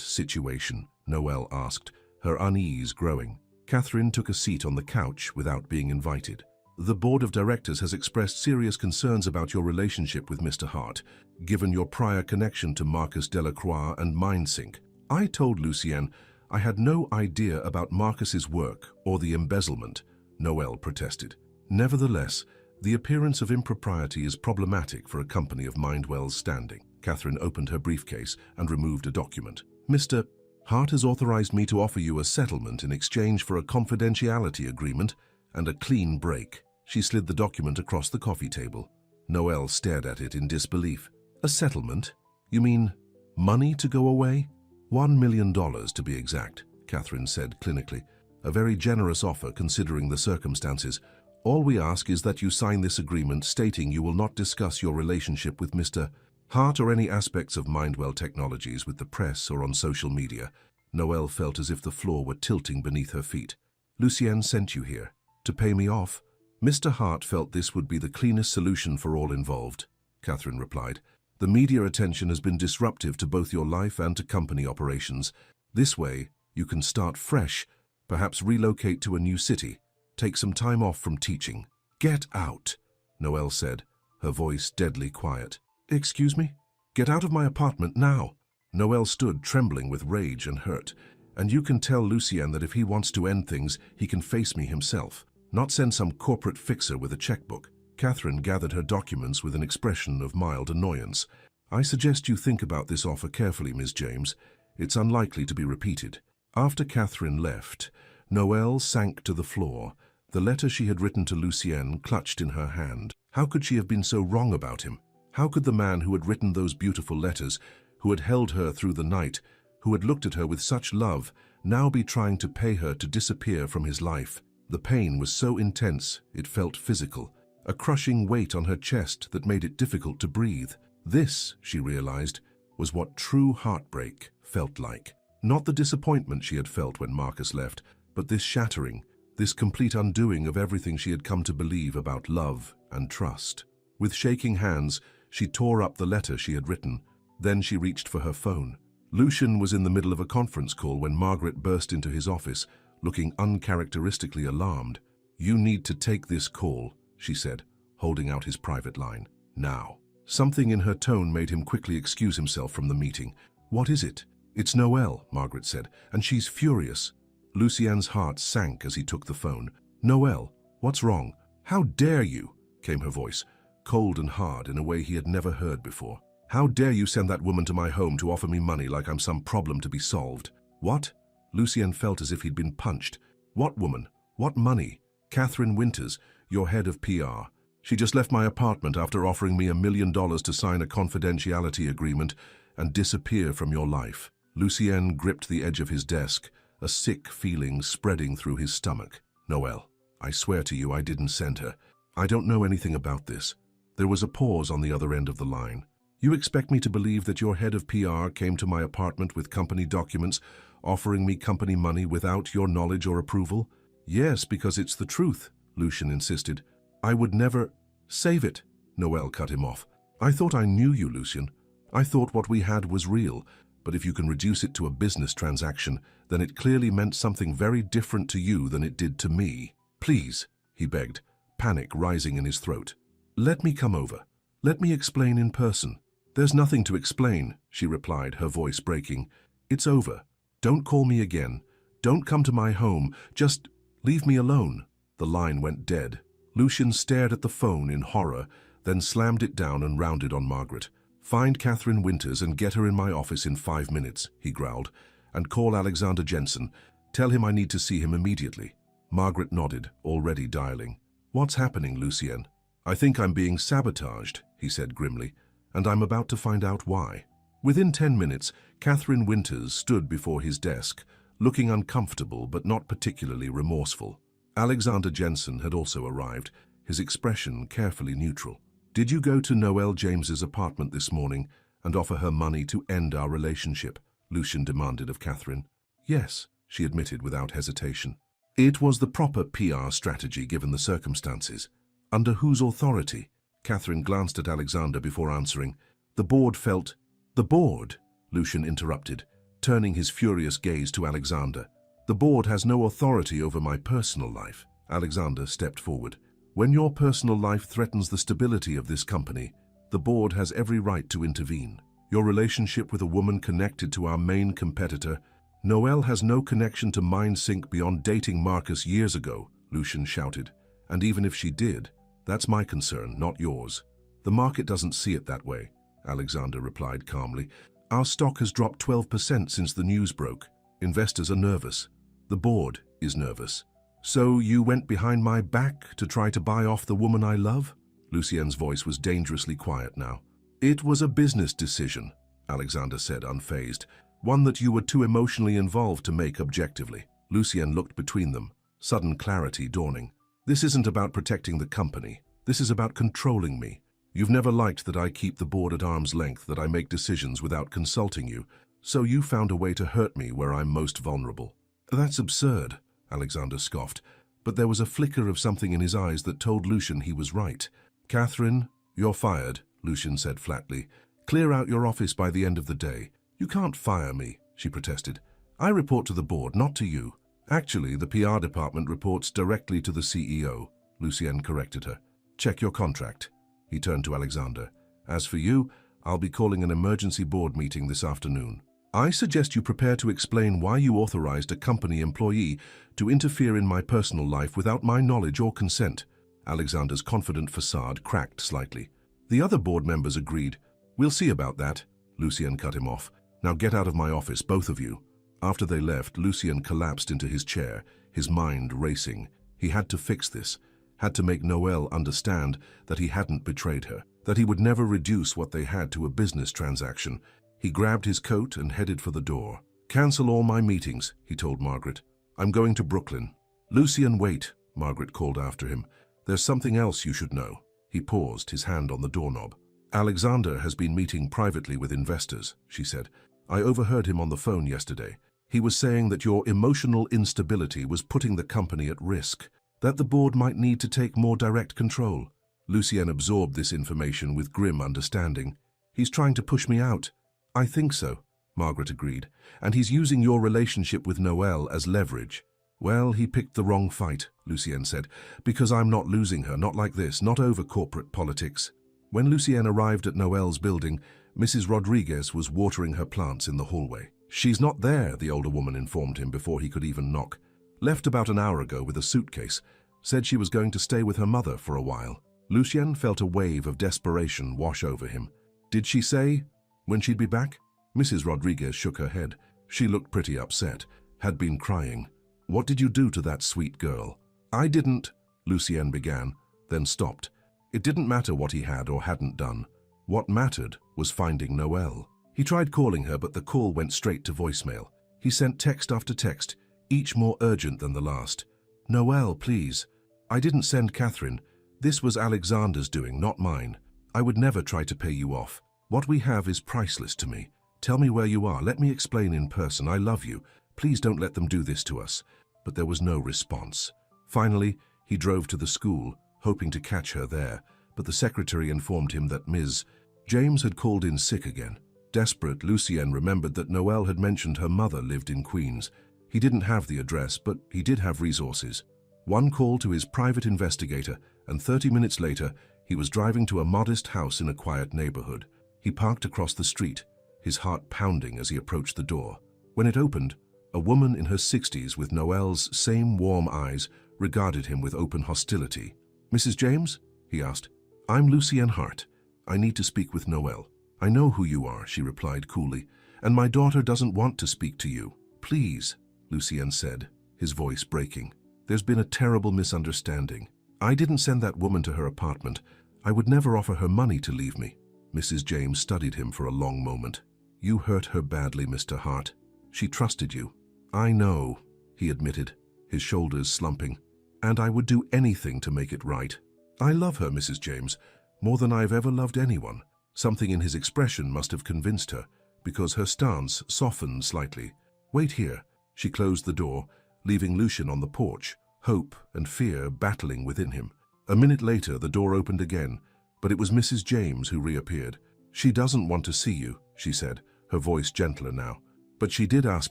situation?" Noel asked, her unease growing. Catherine took a seat on the couch without being invited. "The board of directors has expressed serious concerns about your relationship with Mr. Hart, given your prior connection to Marcus Delacroix and MindSync. I told Lucien I had no idea about Marcus's work or the embezzlement," Noel protested. "Nevertheless, the appearance of impropriety is problematic for a company of Mindwell's standing." Catherine opened her briefcase and removed a document. "Mr. Hart has authorized me to offer you a settlement in exchange for a confidentiality agreement and a clean break." She slid the document across the coffee table. Noel stared at it in disbelief. "A settlement? You mean money to go away?" $1 million to be exact, Catherine said clinically. "A very generous offer considering the circumstances. All we ask is that you sign this agreement stating you will not discuss your relationship with Mr. Hart or any aspects of Mindwell Technologies with the press or on social media." Noel felt as if the floor were tilting beneath her feet. "Lucien sent you here. To pay me off?" "Mr. Hart felt this would be the cleanest solution for all involved," Catherine replied. "The media attention has been disruptive to both your life and to company operations. This way, you can start fresh, perhaps relocate to a new city, take some time off from teaching." "Get out," Noel said, her voice deadly quiet. "Excuse me? Get out of my apartment now." Noel stood trembling with rage and hurt. "And you can tell Lucien that if he wants to end things, he can face me himself, not send some corporate fixer with a checkbook." Catherine gathered her documents with an expression of mild annoyance. "I suggest you think about this offer carefully, Ms. James. It's unlikely to be repeated." After Catherine left, Noel sank to the floor, the letter she had written to Lucien clutched in her hand. How could she have been so wrong about him? How could the man who had written those beautiful letters, who had held her through the night, who had looked at her with such love, now be trying to pay her to disappear from his life? The pain was so intense, it felt physical. A crushing weight on her chest that made it difficult to breathe. This, she realized, was what true heartbreak felt like. Not the disappointment she had felt when Marcus left, but this shattering, this complete undoing of everything she had come to believe about love and trust. With shaking hands, she tore up the letter she had written. Then she reached for her phone. Lucien was in the middle of a conference call when Margaret burst into his office, looking uncharacteristically alarmed. "You need to take this call," she said, holding out his private line. "Now." Something in her tone made him quickly excuse himself from the meeting. "What is it?" "It's Noel," Margaret said, "and she's furious." Lucien's heart sank as he took the phone. "Noel, what's wrong?" "How dare you?" came her voice, cold and hard in a way he had never heard before. "How dare you send that woman to my home to offer me money like I'm some problem to be solved?" "What?" Lucien felt as if he'd been punched. "What woman? What money?" "Catherine Winters, your head of PR. She just left my apartment after offering me $1 million to sign a confidentiality agreement and disappear from your life." Lucien gripped the edge of his desk, a sick feeling spreading through his stomach. "Noel, I swear to you I didn't send her. I don't know anything about this." There was a pause on the other end of the line. "You expect me to believe that your head of PR came to my apartment with company documents, offering me company money without your knowledge or approval?" "Yes, because it's the truth," Lucien insisted. "I would never—" "Save it," Noel cut him off. "I thought I knew you, Lucien. I thought what we had was real. But if you can reduce it to a business transaction, then it clearly meant something very different to you than it did to me. Please, he begged, panic rising in his throat. Let me come over. Let me explain in person. There's nothing to explain, she replied, her voice breaking. It's over. Don't call me again. Don't come to my home. Just leave me alone. The line went dead. Lucian stared at the phone in horror, then slammed it down and rounded on Margaret. Find Catherine Winters and get her in my office in 5 minutes, he growled, and call Alexander Jensen. Tell him I need to see him immediately. Margaret nodded, already dialing. What's happening, Lucien? I think I'm being sabotaged, he said grimly, and I'm about to find out why. Within 10 minutes, Catherine Winters stood before his desk, looking uncomfortable but not particularly remorseful. Alexander Jensen had also arrived, his expression carefully neutral. Did you go to Noelle James's apartment this morning and offer her money to end our relationship? Lucien demanded of Catherine. Yes, she admitted without hesitation. It was the proper PR strategy given the circumstances. Under whose authority? Catherine glanced at Alexander before answering. The board felt... The board? Lucien interrupted, turning his furious gaze to Alexander. The board has no authority over my personal life. Alexander stepped forward. When your personal life threatens the stability of this company, the board has every right to intervene. Your relationship with a woman connected to our main competitor, Noelle has no connection to MindSync beyond dating Marcus years ago, Lucien shouted. And even if she did, that's my concern, not yours. The market doesn't see it that way, Alexander replied calmly. Our stock has dropped 12% since the news broke. Investors are nervous. The board is nervous. So you went behind my back to try to buy off the woman I love? Lucien's voice was dangerously quiet now. It was a business decision, Alexander said, unfazed. One that you were too emotionally involved to make objectively. Lucien looked between them, sudden clarity dawning. This isn't about protecting the company. This is about controlling me. You've never liked that I keep the board at arm's length, that I make decisions without consulting you. So you found a way to hurt me where I'm most vulnerable. That's absurd, Alexander scoffed, but there was a flicker of something in his eyes that told Lucien he was right. Catherine, you're fired, Lucien said flatly. Clear out your office by the end of the day. You can't fire me, she protested. I report to the board, not to you. Actually, the PR department reports directly to the CEO, Lucien corrected her. Check your contract. He turned to Alexander. As for you, I'll be calling an emergency board meeting this afternoon. I suggest you prepare to explain why you authorized a company employee to interfere in my personal life without my knowledge or consent. Alexander's confident facade cracked slightly. The other board members agreed. We'll see about that. Lucien cut him off. Now get out of my office, both of you. After they left, Lucien collapsed into his chair, his mind racing. He had to fix this, had to make Noelle understand that he hadn't betrayed her, that he would never reduce what they had to a business transaction. He grabbed his coat and headed for the door. Cancel all my meetings, he told Margaret. I'm going to Brooklyn. Lucien, wait, Margaret called after him. There's something else you should know. He paused, his hand on the doorknob. Alexander has been meeting privately with investors, she said. I overheard him on the phone yesterday. He was saying that your emotional instability was putting the company at risk, that the board might need to take more direct control. Lucien absorbed this information with grim understanding. He's trying to push me out. I think so, Margaret agreed, and he's using your relationship with Noelle as leverage. Well, he picked the wrong fight, Lucien said, because I'm not losing her, not like this, not over corporate politics. When Lucien arrived at Noelle's building, Mrs. Rodriguez was watering her plants in the hallway. She's not there, the older woman informed him before he could even knock. Left about an hour ago with a suitcase. Said she was going to stay with her mother for a while. Lucien felt a wave of desperation wash over him. Did she say when she'd be back? Mrs. Rodriguez shook her head. She looked pretty upset, had been crying. What did you do to that sweet girl? I didn't, Lucien began, then stopped. It didn't matter what he had or hadn't done. What mattered was finding Noelle. He tried calling her, but the call went straight to voicemail. He sent text after text, each more urgent than the last. Noelle, please. I didn't send Catherine. This was Alexander's doing, not mine. I would never try to pay you off. What we have is priceless to me. Tell me where you are. Let me explain in person. I love you. Please don't let them do this to us. But there was no response. Finally, he drove to the school, hoping to catch her there, but the secretary informed him that Ms. James had called in sick again. Desperate, Lucien remembered that Noelle had mentioned her mother lived in Queens. He didn't have the address, but he did have resources. One call to his private investigator, and 30 minutes later, he was driving to a modest house in a quiet neighborhood. He parked across the street, his heart pounding as he approached the door. When it opened, a woman in her 60s with Noelle's same warm eyes regarded him with open hostility. "Mrs. James?" he asked. "I'm Lucien Hart. I need to speak with Noelle." "I know who you are," she replied coolly, "and my daughter doesn't want to speak to you." "Please," Lucien said, his voice breaking. "There's been a terrible misunderstanding. I didn't send that woman to her apartment. I would never offer her money to leave me." Mrs. James studied him for a long moment. "You hurt her badly, Mr. Hart. She trusted you." "I know," he admitted, his shoulders slumping. "And I would do anything to make it right. I love her, Mrs. James, more than I've ever loved anyone." Something in his expression must have convinced her, because her stance softened slightly. "Wait here." She closed the door, leaving Lucien on the porch, hope and fear battling within him. A minute later, the door opened again, but it was Mrs. James who reappeared. "She doesn't want to see you," she said, her voice gentler now. "But she did ask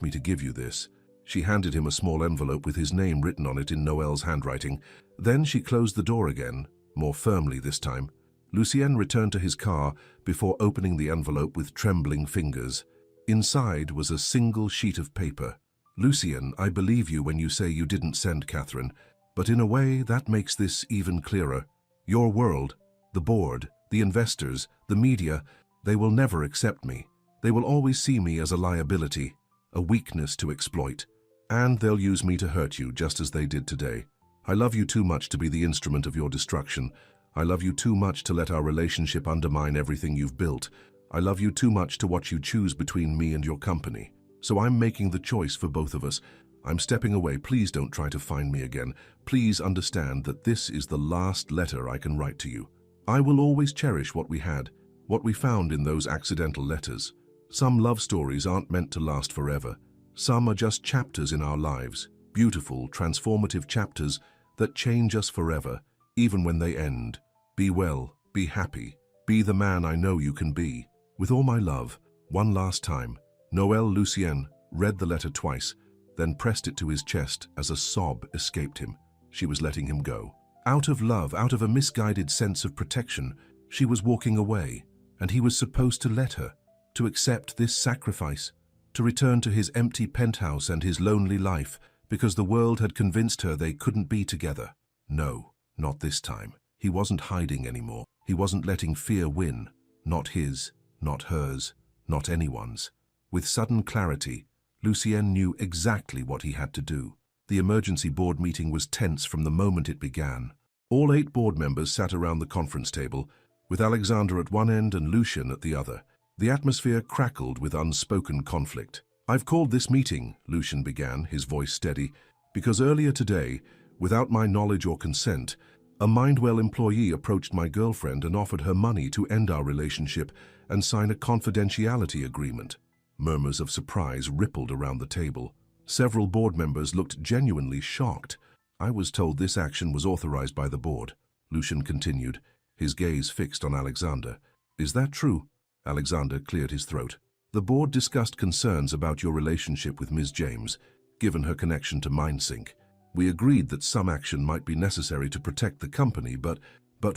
me to give you this." She handed him a small envelope with his name written on it in Noelle's handwriting. Then she closed the door again, more firmly this time. Lucien returned to his car before opening the envelope with trembling fingers. Inside was a single sheet of paper. "Lucien, I believe you when you say you didn't send Catherine, but in a way that makes this even clearer. Your world, the board, the investors, the media, they will never accept me. They will always see me as a liability, a weakness to exploit. And they'll use me to hurt you just as they did today. I love you too much to be the instrument of your destruction. I love you too much to let our relationship undermine everything you've built. I love you too much to watch you choose between me and your company. So I'm making the choice for both of us. I'm stepping away. Please don't try to find me again. Please understand that this is the last letter I can write to you. I will always cherish what we had, what we found in those accidental letters. Some love stories aren't meant to last forever. Some are just chapters in our lives, beautiful, transformative chapters that change us forever, even when they end. Be well, be happy, be the man I know you can be. With all my love, one last time." Noelle Lucien read the letter twice, then pressed it to his chest as a sob escaped him. She was letting him go. Out of love, out of a misguided sense of protection, she was walking away, and he was supposed to let her, to accept this sacrifice, to return to his empty penthouse and his lonely life, because the world had convinced her they couldn't be together. No, not this time. He wasn't hiding anymore. He wasn't letting fear win. Not his, not hers, not anyone's. With sudden clarity, Lucien knew exactly what he had to do. The emergency board meeting was tense from the moment it began. All 8 board members sat around the conference table, with Alexander at one end and Lucien at the other. The atmosphere crackled with unspoken conflict. "I've called this meeting," Lucien began, his voice steady, "because earlier today, without my knowledge or consent, a Mindwell employee approached my girlfriend and offered her money to end our relationship and sign a confidentiality agreement." Murmurs of surprise rippled around the table. Several board members looked genuinely shocked. "I was told this action was authorized by the board," Lucien continued, his gaze fixed on Alexander. "Is that true?" Alexander cleared his throat. "The board discussed concerns about your relationship with Ms. James, given her connection to MindSync. We agreed that some action might be necessary to protect the company, but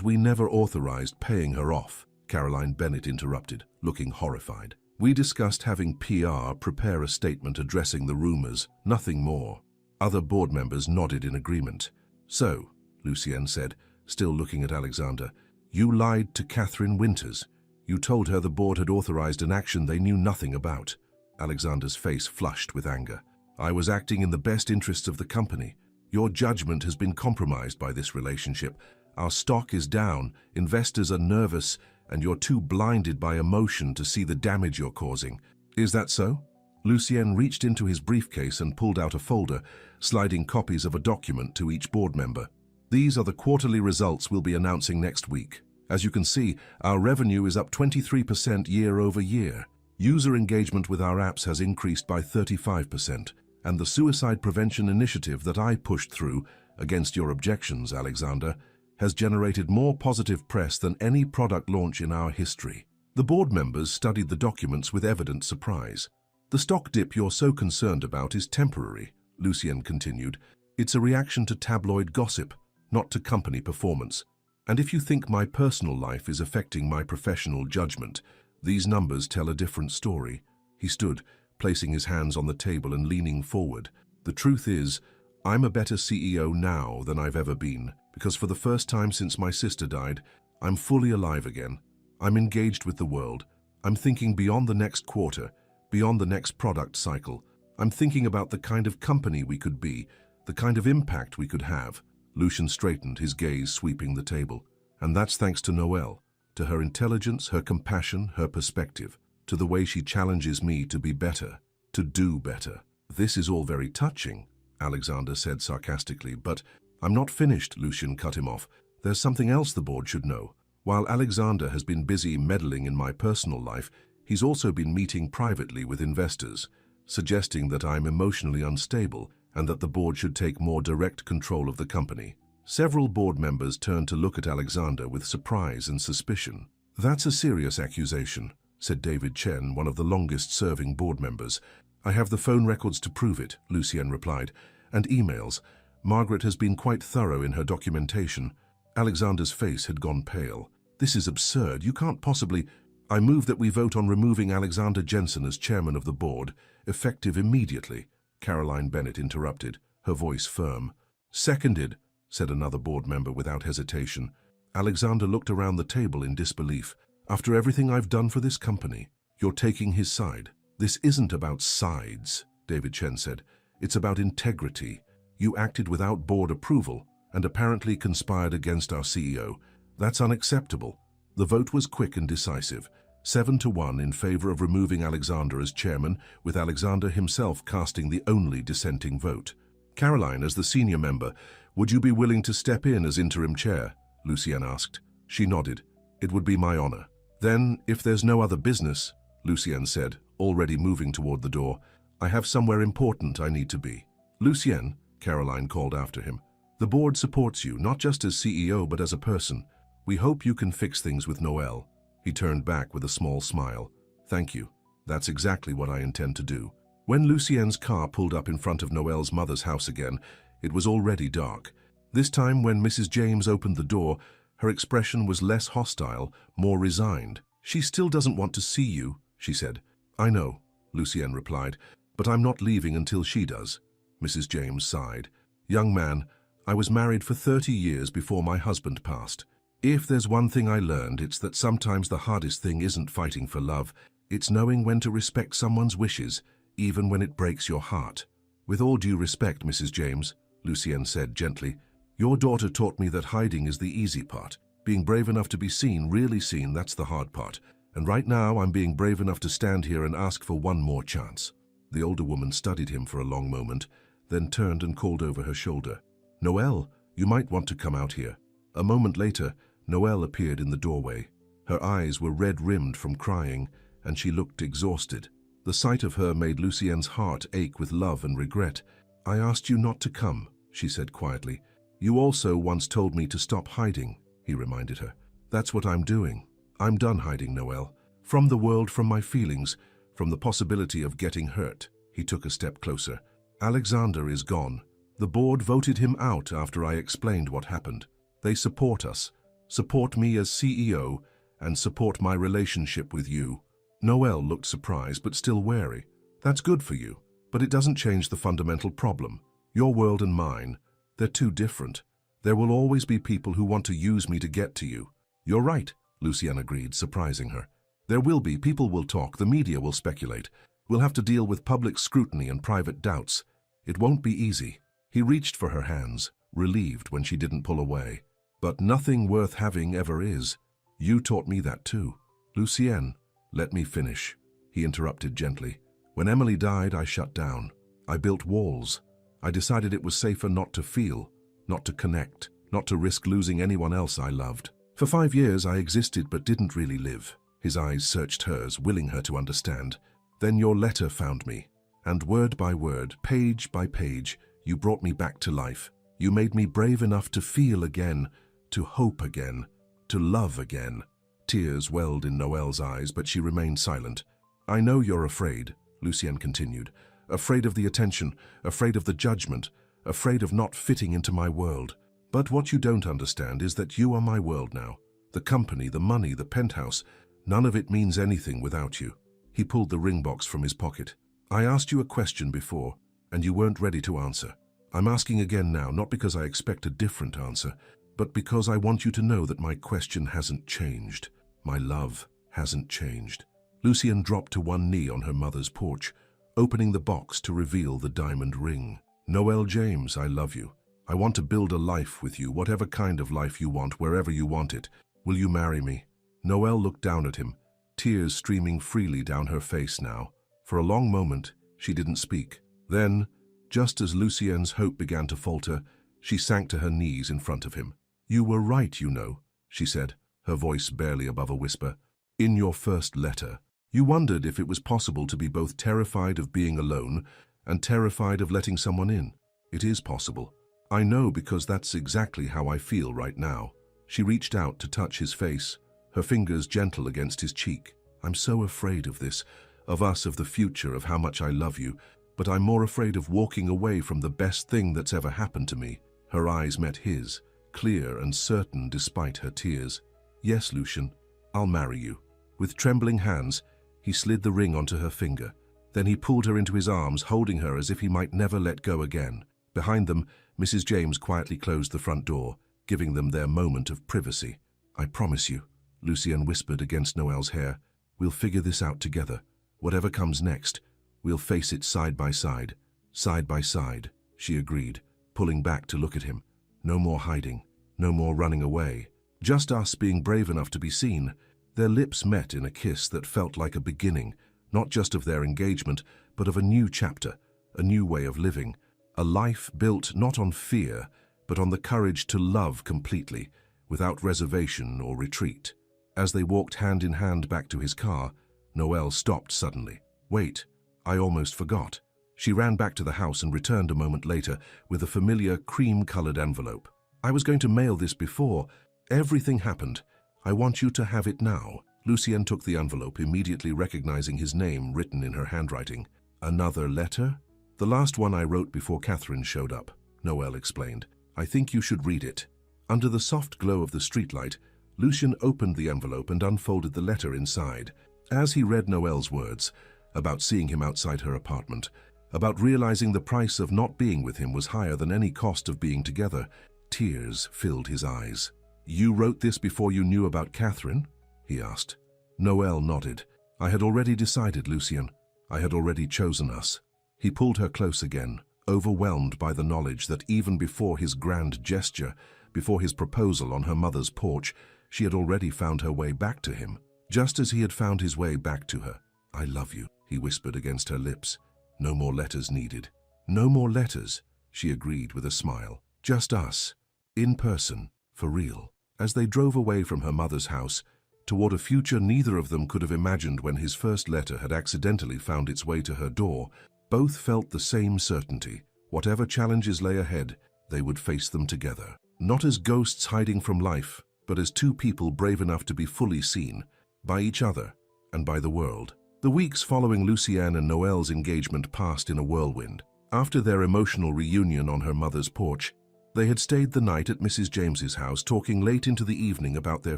we never authorized paying her off," Caroline Bennett interrupted, looking horrified. "We discussed having PR prepare a statement addressing the rumors, nothing more." Other board members nodded in agreement. "So," Lucien said, still looking at Alexander, "you lied to Catherine Winters. You told her the board had authorized an action they knew nothing about." Alexander's face flushed with anger. "I was acting in the best interests of the company. Your judgment has been compromised by this relationship. Our stock is down, investors are nervous, and you're too blinded by emotion to see the damage you're causing. Is that so?" Lucien reached into his briefcase and pulled out a folder, sliding copies of a document to each board member. "These are the quarterly results we'll be announcing next week. As you can see, our revenue is up 23% year over year. User engagement with our apps has increased by 35%. And the suicide prevention initiative that I pushed through, against your objections, Alexander, has generated more positive press than any product launch in our history. The board members studied the documents with evident surprise. The stock dip you're so concerned about is temporary, Lucien continued. It's a reaction to tabloid gossip, not to company performance. And if you think my personal life is affecting my professional judgment, these numbers tell a different story. He stood, placing his hands on the table and leaning forward. The truth is, I'm a better CEO now than I've ever been, because for the first time since my sister died, I'm fully alive again. I'm engaged with the world. I'm thinking beyond the next quarter, beyond the next product cycle. I'm thinking about the kind of company we could be, the kind of impact we could have. Lucien straightened, his gaze sweeping the table. And that's thanks to Noelle, to her intelligence, her compassion, her perspective, to the way she challenges me to be better, to do better. This is all very touching, Alexander said sarcastically, but I'm not finished, Lucien cut him off. There's something else the board should know. While Alexander has been busy meddling in my personal life, he's also been meeting privately with investors, suggesting that I'm emotionally unstable and that the board should take more direct control of the company. Several board members turned to look at Alexander with surprise and suspicion. That's a serious accusation, said David Chen, one of the longest-serving board members. I have the phone records to prove it, Lucien replied, and emails. Margaret has been quite thorough in her documentation. Alexander's face had gone pale. This is absurd. You can't possibly... I move that we vote on removing Alexander Jensen as chairman of the board, effective immediately, Caroline Bennett interrupted, her voice firm. Seconded, said another board member without hesitation. Alexander looked around the table in disbelief. After everything I've done for this company, you're taking his side. This isn't about sides, David Chen said. It's about integrity. You acted without board approval and apparently conspired against our CEO. That's unacceptable. The vote was quick and decisive, 7-1 in favor of removing Alexander as chairman, with Alexander himself casting the only dissenting vote. Caroline, as the senior member, would you be willing to step in as interim chair? Lucien asked. She nodded. It would be my honor. Then, if there's no other business, Lucien said, already moving toward the door, I have somewhere important I need to be. Lucien, Caroline called after him, the board supports you, not just as CEO but as a person. We hope you can fix things with Noelle. He turned back with a small smile. Thank you. That's exactly what I intend to do. When Lucien's car pulled up in front of Noelle's mother's house again, it was already dark. This time when Mrs. James opened the door, her expression was less hostile, more resigned. She still doesn't want to see you, she said. I know, Lucien replied, but I'm not leaving until she does. Mrs. James sighed. Young man, I was married for 30 years before my husband passed. If there's one thing I learned, it's that sometimes the hardest thing isn't fighting for love, it's knowing when to respect someone's wishes, even when it breaks your heart. With all due respect, Mrs. James, Lucien said gently, your daughter taught me that hiding is the easy part. Being brave enough to be seen, really seen, that's the hard part. And right now I'm being brave enough to stand here and ask for one more chance. The older woman studied him for a long moment, then turned and called over her shoulder. Noelle, you might want to come out here. A moment later, Noelle appeared in the doorway. Her eyes were red-rimmed from crying, and she looked exhausted. The sight of her made Lucien's heart ache with love and regret. I asked you not to come, she said quietly. You also once told me to stop hiding, he reminded her. That's what I'm doing. I'm done hiding, Noelle. From the world, from my feelings, from the possibility of getting hurt. He took a step closer. Alexander is gone. The board voted him out after I explained what happened. They support us, support me as CEO, and support my relationship with you. Noelle looked surprised but still wary. That's good for you, but it doesn't change the fundamental problem. Your world and mine, they're too different. There will always be people who want to use me to get to you. You're right, Lucien agreed, surprising her. There will be, people will talk, the media will speculate. We'll have to deal with public scrutiny and private doubts. It won't be easy. He reached for her hands, relieved when she didn't pull away. But nothing worth having ever is. You taught me that too. Lucien, let me finish, he interrupted gently. When Emily died, I shut down. I built walls. I decided it was safer not to feel, not to connect, not to risk losing anyone else I loved. For 5 years I existed but didn't really live. His eyes searched hers, willing her to understand. Then your letter found me, and word by word, page by page, you brought me back to life. You made me brave enough to feel again, to hope again, to love again. Tears welled in Noelle's eyes, but she remained silent. "I know you're afraid," Lucienne continued. "Afraid of the attention, afraid of the judgment, afraid of not fitting into my world. But what you don't understand is that you are my world now. The company, the money, the penthouse, none of it means anything without you." He pulled the ring box from his pocket. "I asked you a question before, and you weren't ready to answer. I'm asking again now, not because I expect a different answer, but because I want you to know that my question hasn't changed. My love hasn't changed." Lucienne dropped to one knee on her mother's porch, opening the box to reveal the diamond ring. "Noelle James, I love you. I want to build a life with you, whatever kind of life you want, wherever you want it. Will you marry me?" Noelle looked down at him, tears streaming freely down her face now. For a long moment, she didn't speak. Then, just as Lucienne's hope began to falter, she sank to her knees in front of him. "You were right, you know," she said, her voice barely above a whisper. "In your first letter, you wondered if it was possible to be both terrified of being alone and terrified of letting someone in. It is possible. I know because that's exactly how I feel right now." She reached out to touch his face, her fingers gentle against his cheek. "I'm so afraid of this, of us, of the future, of how much I love you, but I'm more afraid of walking away from the best thing that's ever happened to me." Her eyes met his, clear and certain despite her tears. "Yes, Lucien, I'll marry you." With trembling hands, he slid the ring onto her finger. Then he pulled her into his arms, holding her as if he might never let go again. Behind them, Mrs. James quietly closed the front door, giving them their moment of privacy. "I promise you," Lucienne whispered against Noelle's hair, "we'll figure this out together. Whatever comes next, we'll face it side by side." "Side by side," she agreed, pulling back to look at him. "No more hiding, no more running away. Just us being brave enough to be seen." Their lips met in a kiss that felt like a beginning, not just of their engagement, but of a new chapter, a new way of living, a life built not on fear, but on the courage to love completely, without reservation or retreat. As they walked hand in hand back to his car, Noelle stopped suddenly. "Wait, I almost forgot." She ran back to the house and returned a moment later with a familiar cream-colored envelope. "I was going to mail this before. Everything happened. I want you to have it now." Lucienne took the envelope, immediately recognizing his name written in her handwriting. "Another letter?" "The last one I wrote before Catherine showed up," Noelle explained. "I think you should read it." Under the soft glow of the streetlight, Lucien opened the envelope and unfolded the letter inside. As he read Noelle's words, about seeing him outside her apartment, about realizing the price of not being with him was higher than any cost of being together, tears filled his eyes. "You wrote this before you knew about Catherine?" he asked. Noelle nodded. "I had already decided, Lucien. I had already chosen us." He pulled her close again, overwhelmed by the knowledge that even before his grand gesture, before his proposal on her mother's porch, she had already found her way back to him, just as he had found his way back to her. "I love you," he whispered against her lips. "No more letters needed." "No more letters," she agreed with a smile. "Just us, in person, for real." As they drove away from her mother's house, toward a future neither of them could have imagined when his first letter had accidentally found its way to her door, both felt the same certainty. Whatever challenges lay ahead, they would face them together. Not as ghosts hiding from life, but as two people brave enough to be fully seen, by each other and by the world. The weeks following Lucienne and Noelle's engagement passed in a whirlwind. After their emotional reunion on her mother's porch, they had stayed the night at Mrs. James's house, talking late into the evening about their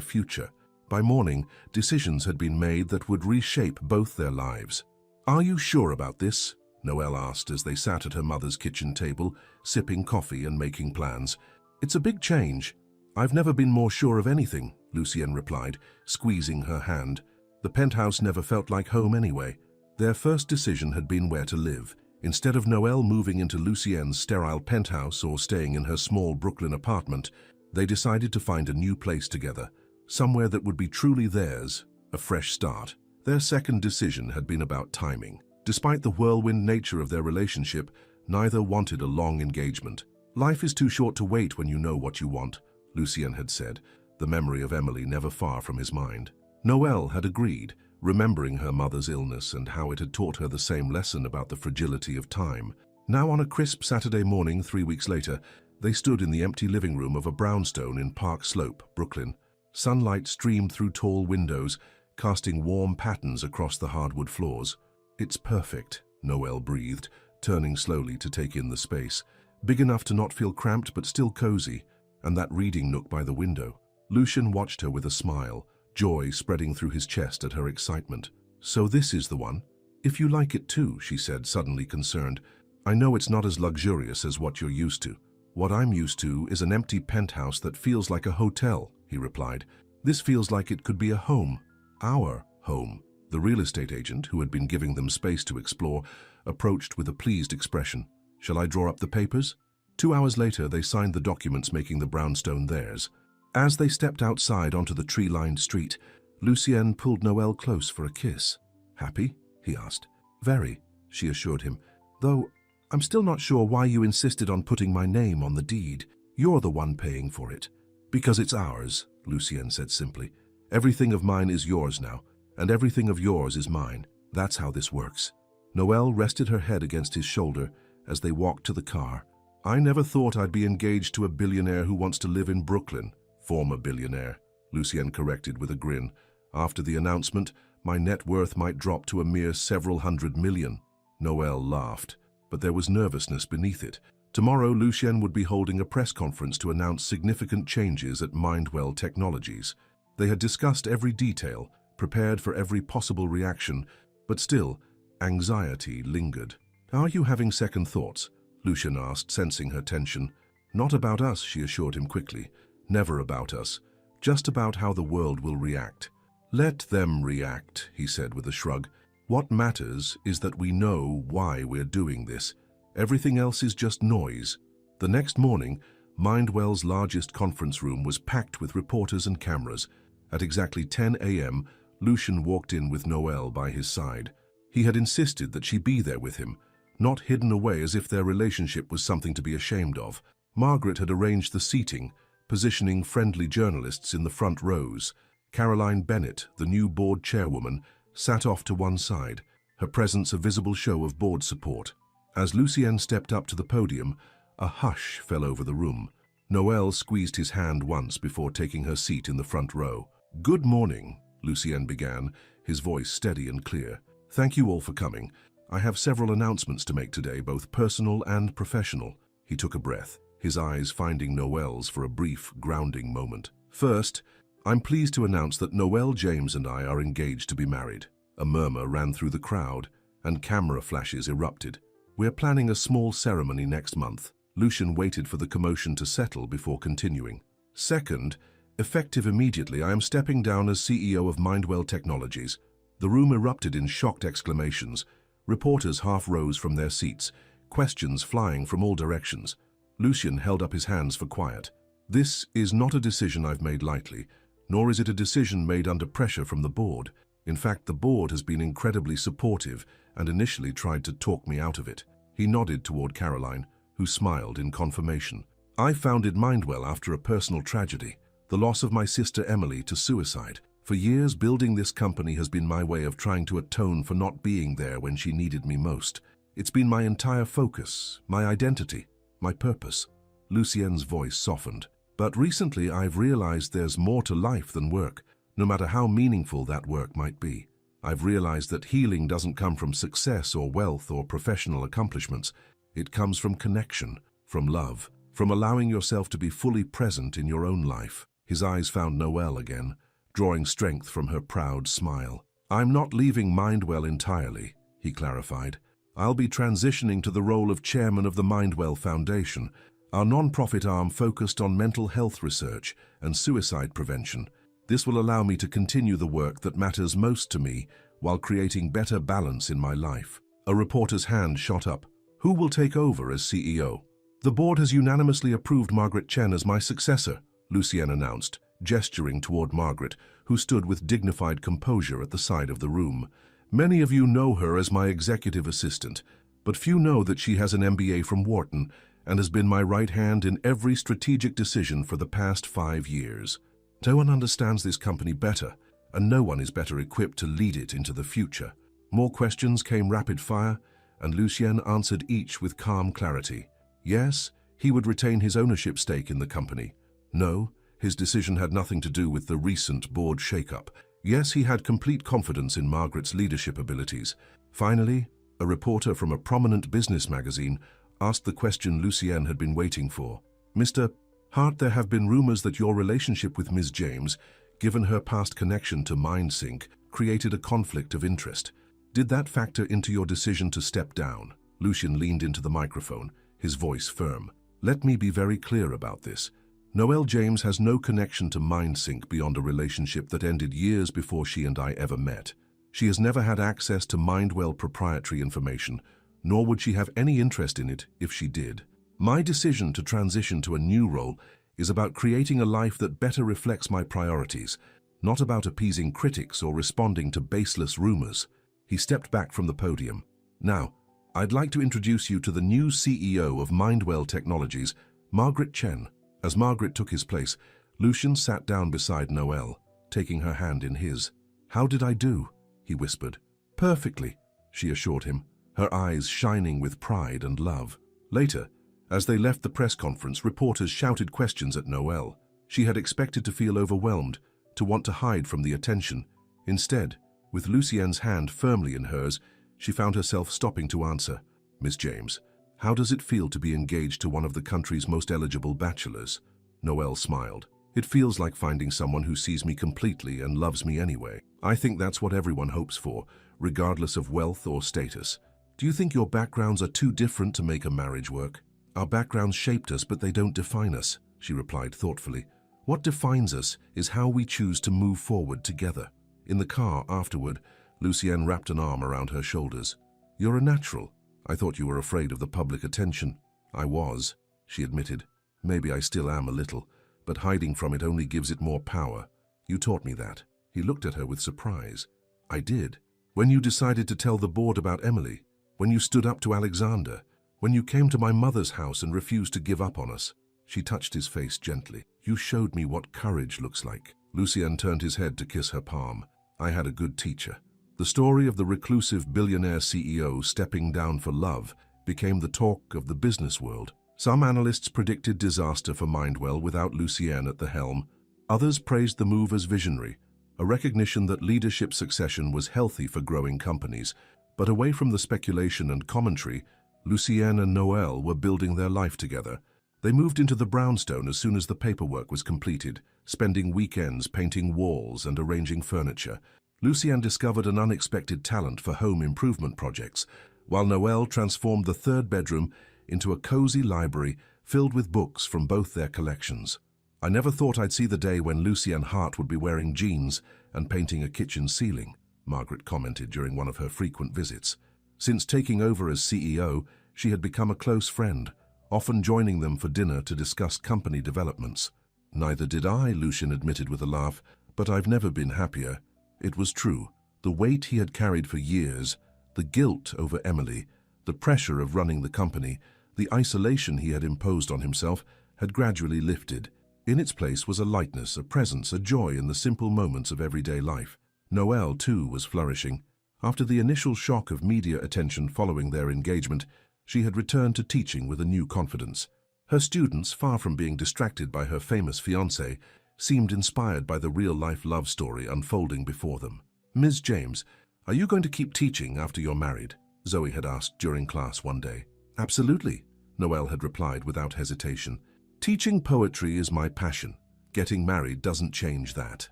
future. By morning, decisions had been made that would reshape both their lives. "Are you sure about this?" Noelle asked as they sat at her mother's kitchen table, sipping coffee and making plans. "It's a big change." "I've never been more sure of anything," Lucienne replied, squeezing her hand. The penthouse never felt like home anyway. Their first decision had been where to live. Instead of Noelle moving into Lucienne's sterile penthouse or staying in her small Brooklyn apartment, they decided to find a new place together, somewhere that would be truly theirs, a fresh start. Their second decision had been about timing. Despite the whirlwind nature of their relationship, neither wanted a long engagement. "Life is too short to wait when you know what you want," Lucienne had said, the memory of Emily never far from his mind. Noelle had agreed, remembering her mother's illness and how it had taught her the same lesson about the fragility of time. Now on a crisp Saturday morning 3 weeks later, they stood in the empty living room of a brownstone in Park Slope, Brooklyn. Sunlight streamed through tall windows, casting warm patterns across the hardwood floors. "It's perfect," Noelle breathed, turning slowly to take in the space. Big enough to not feel cramped but still cozy, and that reading nook by the window. Lucien watched her with a smile, joy spreading through his chest at her excitement. "So this is the one? If you like it too," she said, suddenly concerned. "I know it's not as luxurious as what you're used to." "What I'm used to is an empty penthouse that feels like a hotel," he replied. "This feels like it could be a home. Our home." The real estate agent, who had been giving them space to explore, approached with a pleased expression. "Shall I draw up the papers?" 2 hours later, they signed the documents making the brownstone theirs. As they stepped outside onto the tree-lined street, Lucien pulled Noelle close for a kiss. "Happy?" he asked. "Very," she assured him. "Though I'm still not sure why you insisted on putting my name on the deed. You're the one paying for it." "Because it's ours," Lucien said simply. "Everything of mine is yours now, and everything of yours is mine. That's how this works." Noelle rested her head against his shoulder as they walked to the car. "I never thought I'd be engaged to a billionaire who wants to live in Brooklyn." "Former billionaire," Lucien corrected with a grin. "After the announcement, my net worth might drop to a mere several hundred million." Noelle laughed, but there was nervousness beneath it. Tomorrow, Lucien would be holding a press conference to announce significant changes at Mindwell Technologies. They had discussed every detail, prepared for every possible reaction, but still, anxiety lingered. "Are you having second thoughts?" Lucien asked, sensing her tension. "Not about us," she assured him quickly. "Never about us. Just about how the world will react." "Let them react," he said with a shrug. "What matters is that we know why we're doing this. Everything else is just noise." The next morning, Mindwell's largest conference room was packed with reporters and cameras. At exactly 10 a.m., Lucien walked in with Noelle by his side. He had insisted that she be there with him, not hidden away as if their relationship was something to be ashamed of. Margaret had arranged the seating, positioning friendly journalists in the front rows. Caroline Bennett, the new board chairwoman, sat off to one side, her presence a visible show of board support. As Lucien stepped up to the podium, a hush fell over the room. Noelle squeezed his hand once before taking her seat in the front row. "Good morning," Lucien began, his voice steady and clear. "Thank you all for coming. I have several announcements to make today, both personal and professional." He took a breath, his eyes finding Noelle's for a brief, grounding moment. "First, I'm pleased to announce that Noelle James and I are engaged to be married." A murmur ran through the crowd, and camera flashes erupted. "We're planning a small ceremony next month." Lucien waited for the commotion to settle before continuing. "Second, effective immediately, I am stepping down as CEO of Mindwell Technologies." The room erupted in shocked exclamations. Reporters half rose from their seats, questions flying from all directions. Lucien held up his hands for quiet. "This is not a decision I've made lightly, nor is it a decision made under pressure from the board. In fact, the board has been incredibly supportive and initially tried to talk me out of it." He nodded toward Caroline, who smiled in confirmation. "I founded Mindwell after a personal tragedy, the loss of my sister Emily to suicide. For years, building this company has been my way of trying to atone for not being there when she needed me most. It's been my entire focus, my identity, my purpose." Lucien's voice softened. "But recently I've realized there's more to life than work, no matter how meaningful that work might be. I've realized that healing doesn't come from success or wealth or professional accomplishments. It comes from connection, from love, from allowing yourself to be fully present in your own life." His eyes found Noelle again, drawing strength from her proud smile. "I'm not leaving Mindwell entirely," he clarified. "I'll be transitioning to the role of chairman of the Mindwell Foundation, our non-profit arm focused on mental health research and suicide prevention. This will allow me to continue the work that matters most to me while creating better balance in my life." A reporter's hand shot up. "Who will take over as CEO?" "The board has unanimously approved Margaret Chen as my successor," Lucien announced, gesturing toward Margaret, who stood with dignified composure at the side of the room. "Many of you know her as my executive assistant, but few know that she has an MBA from Wharton and has been my right hand in every strategic decision for the past 5 years. No one understands this company better, and no one is better equipped to lead it into the future." More questions came rapid fire, and Lucien answered each with calm clarity. Yes, he would retain his ownership stake in the company. No, His decision had nothing to do with the recent board shakeup. Yes, he had complete confidence in Margaret's leadership abilities. Finally, a reporter from a prominent business magazine asked the question Lucienne had been waiting for. "Mr. Hart, there have been rumors that your relationship with Ms. James, given her past connection to MindSync, created a conflict of interest. Did that factor into your decision to step down?" Lucien leaned into the microphone, his voice firm. "Let me be very clear about this. Noelle James has no connection to MindSync beyond a relationship that ended years before she and I ever met. She has never had access to Mindwell proprietary information, nor would she have any interest in it if she did. My decision to transition to a new role is about creating a life that better reflects my priorities, not about appeasing critics or responding to baseless rumors." He stepped back from the podium. "Now, I'd like to introduce you to the new CEO of Mindwell Technologies, Margaret Chen." As Margaret took his place, Lucien sat down beside Noelle, taking her hand in his. "How did I do?" he whispered. "Perfectly," she assured him, her eyes shining with pride and love. Later, as they left the press conference, reporters shouted questions at Noelle. She had expected to feel overwhelmed, to want to hide from the attention. Instead, with Lucien's hand firmly in hers, she found herself stopping to answer. "Miss James, how does it feel to be engaged to one of the country's most eligible bachelors?" Noelle smiled. "It feels like finding someone who sees me completely and loves me anyway. I think that's what everyone hopes for, regardless of wealth or status. Do you think your backgrounds are too different to make a marriage work?" "Our backgrounds shaped us, but they don't define us," she replied thoughtfully. "What defines us is how we choose to move forward together." In the car afterward, Lucienne wrapped an arm around her shoulders. "You're a natural. I thought you were afraid of the public attention." "I was," she admitted. "Maybe I still am a little, but hiding from it only gives it more power. You taught me that." He looked at her with surprise. "I did. When you decided to tell the board about Emily, when you stood up to Alexander, when you came to my mother's house and refused to give up on us." She touched his face gently. "You showed me what courage looks like." Lucien turned his head to kiss her palm. "I had a good teacher." The story of the reclusive billionaire CEO stepping down for love became the talk of the business world. Some analysts predicted disaster for Mindwell without Lucienne at the helm. Others praised the move as visionary, a recognition that leadership succession was healthy for growing companies. But away from the speculation and commentary, Lucienne and Noelle were building their life together. They moved into the brownstone as soon as the paperwork was completed, spending weekends painting walls and arranging furniture. Lucienne discovered an unexpected talent for home improvement projects, while Noelle transformed the third bedroom into a cozy library filled with books from both their collections. "I never thought I'd see the day when Lucienne Hart would be wearing jeans and painting a kitchen ceiling," Margaret commented during one of her frequent visits. Since taking over as CEO, she had become a close friend, often joining them for dinner to discuss company developments. "Neither did I," Lucien admitted with a laugh, "but I've never been happier." It was true. The weight he had carried for years, the guilt over Emily, the pressure of running the company, the isolation he had imposed on himself, had gradually lifted. In its place was a lightness, a presence, a joy in the simple moments of everyday life. Noelle, too, was flourishing. After the initial shock of media attention following their engagement, she had returned to teaching with a new confidence. Her students, far from being distracted by her famous fiancé, seemed inspired by the real-life love story unfolding before them. "Ms. James, are you going to keep teaching after you're married?" Zoe had asked during class one day. "Absolutely," Noelle had replied without hesitation. "Teaching poetry is my passion. Getting married doesn't change that."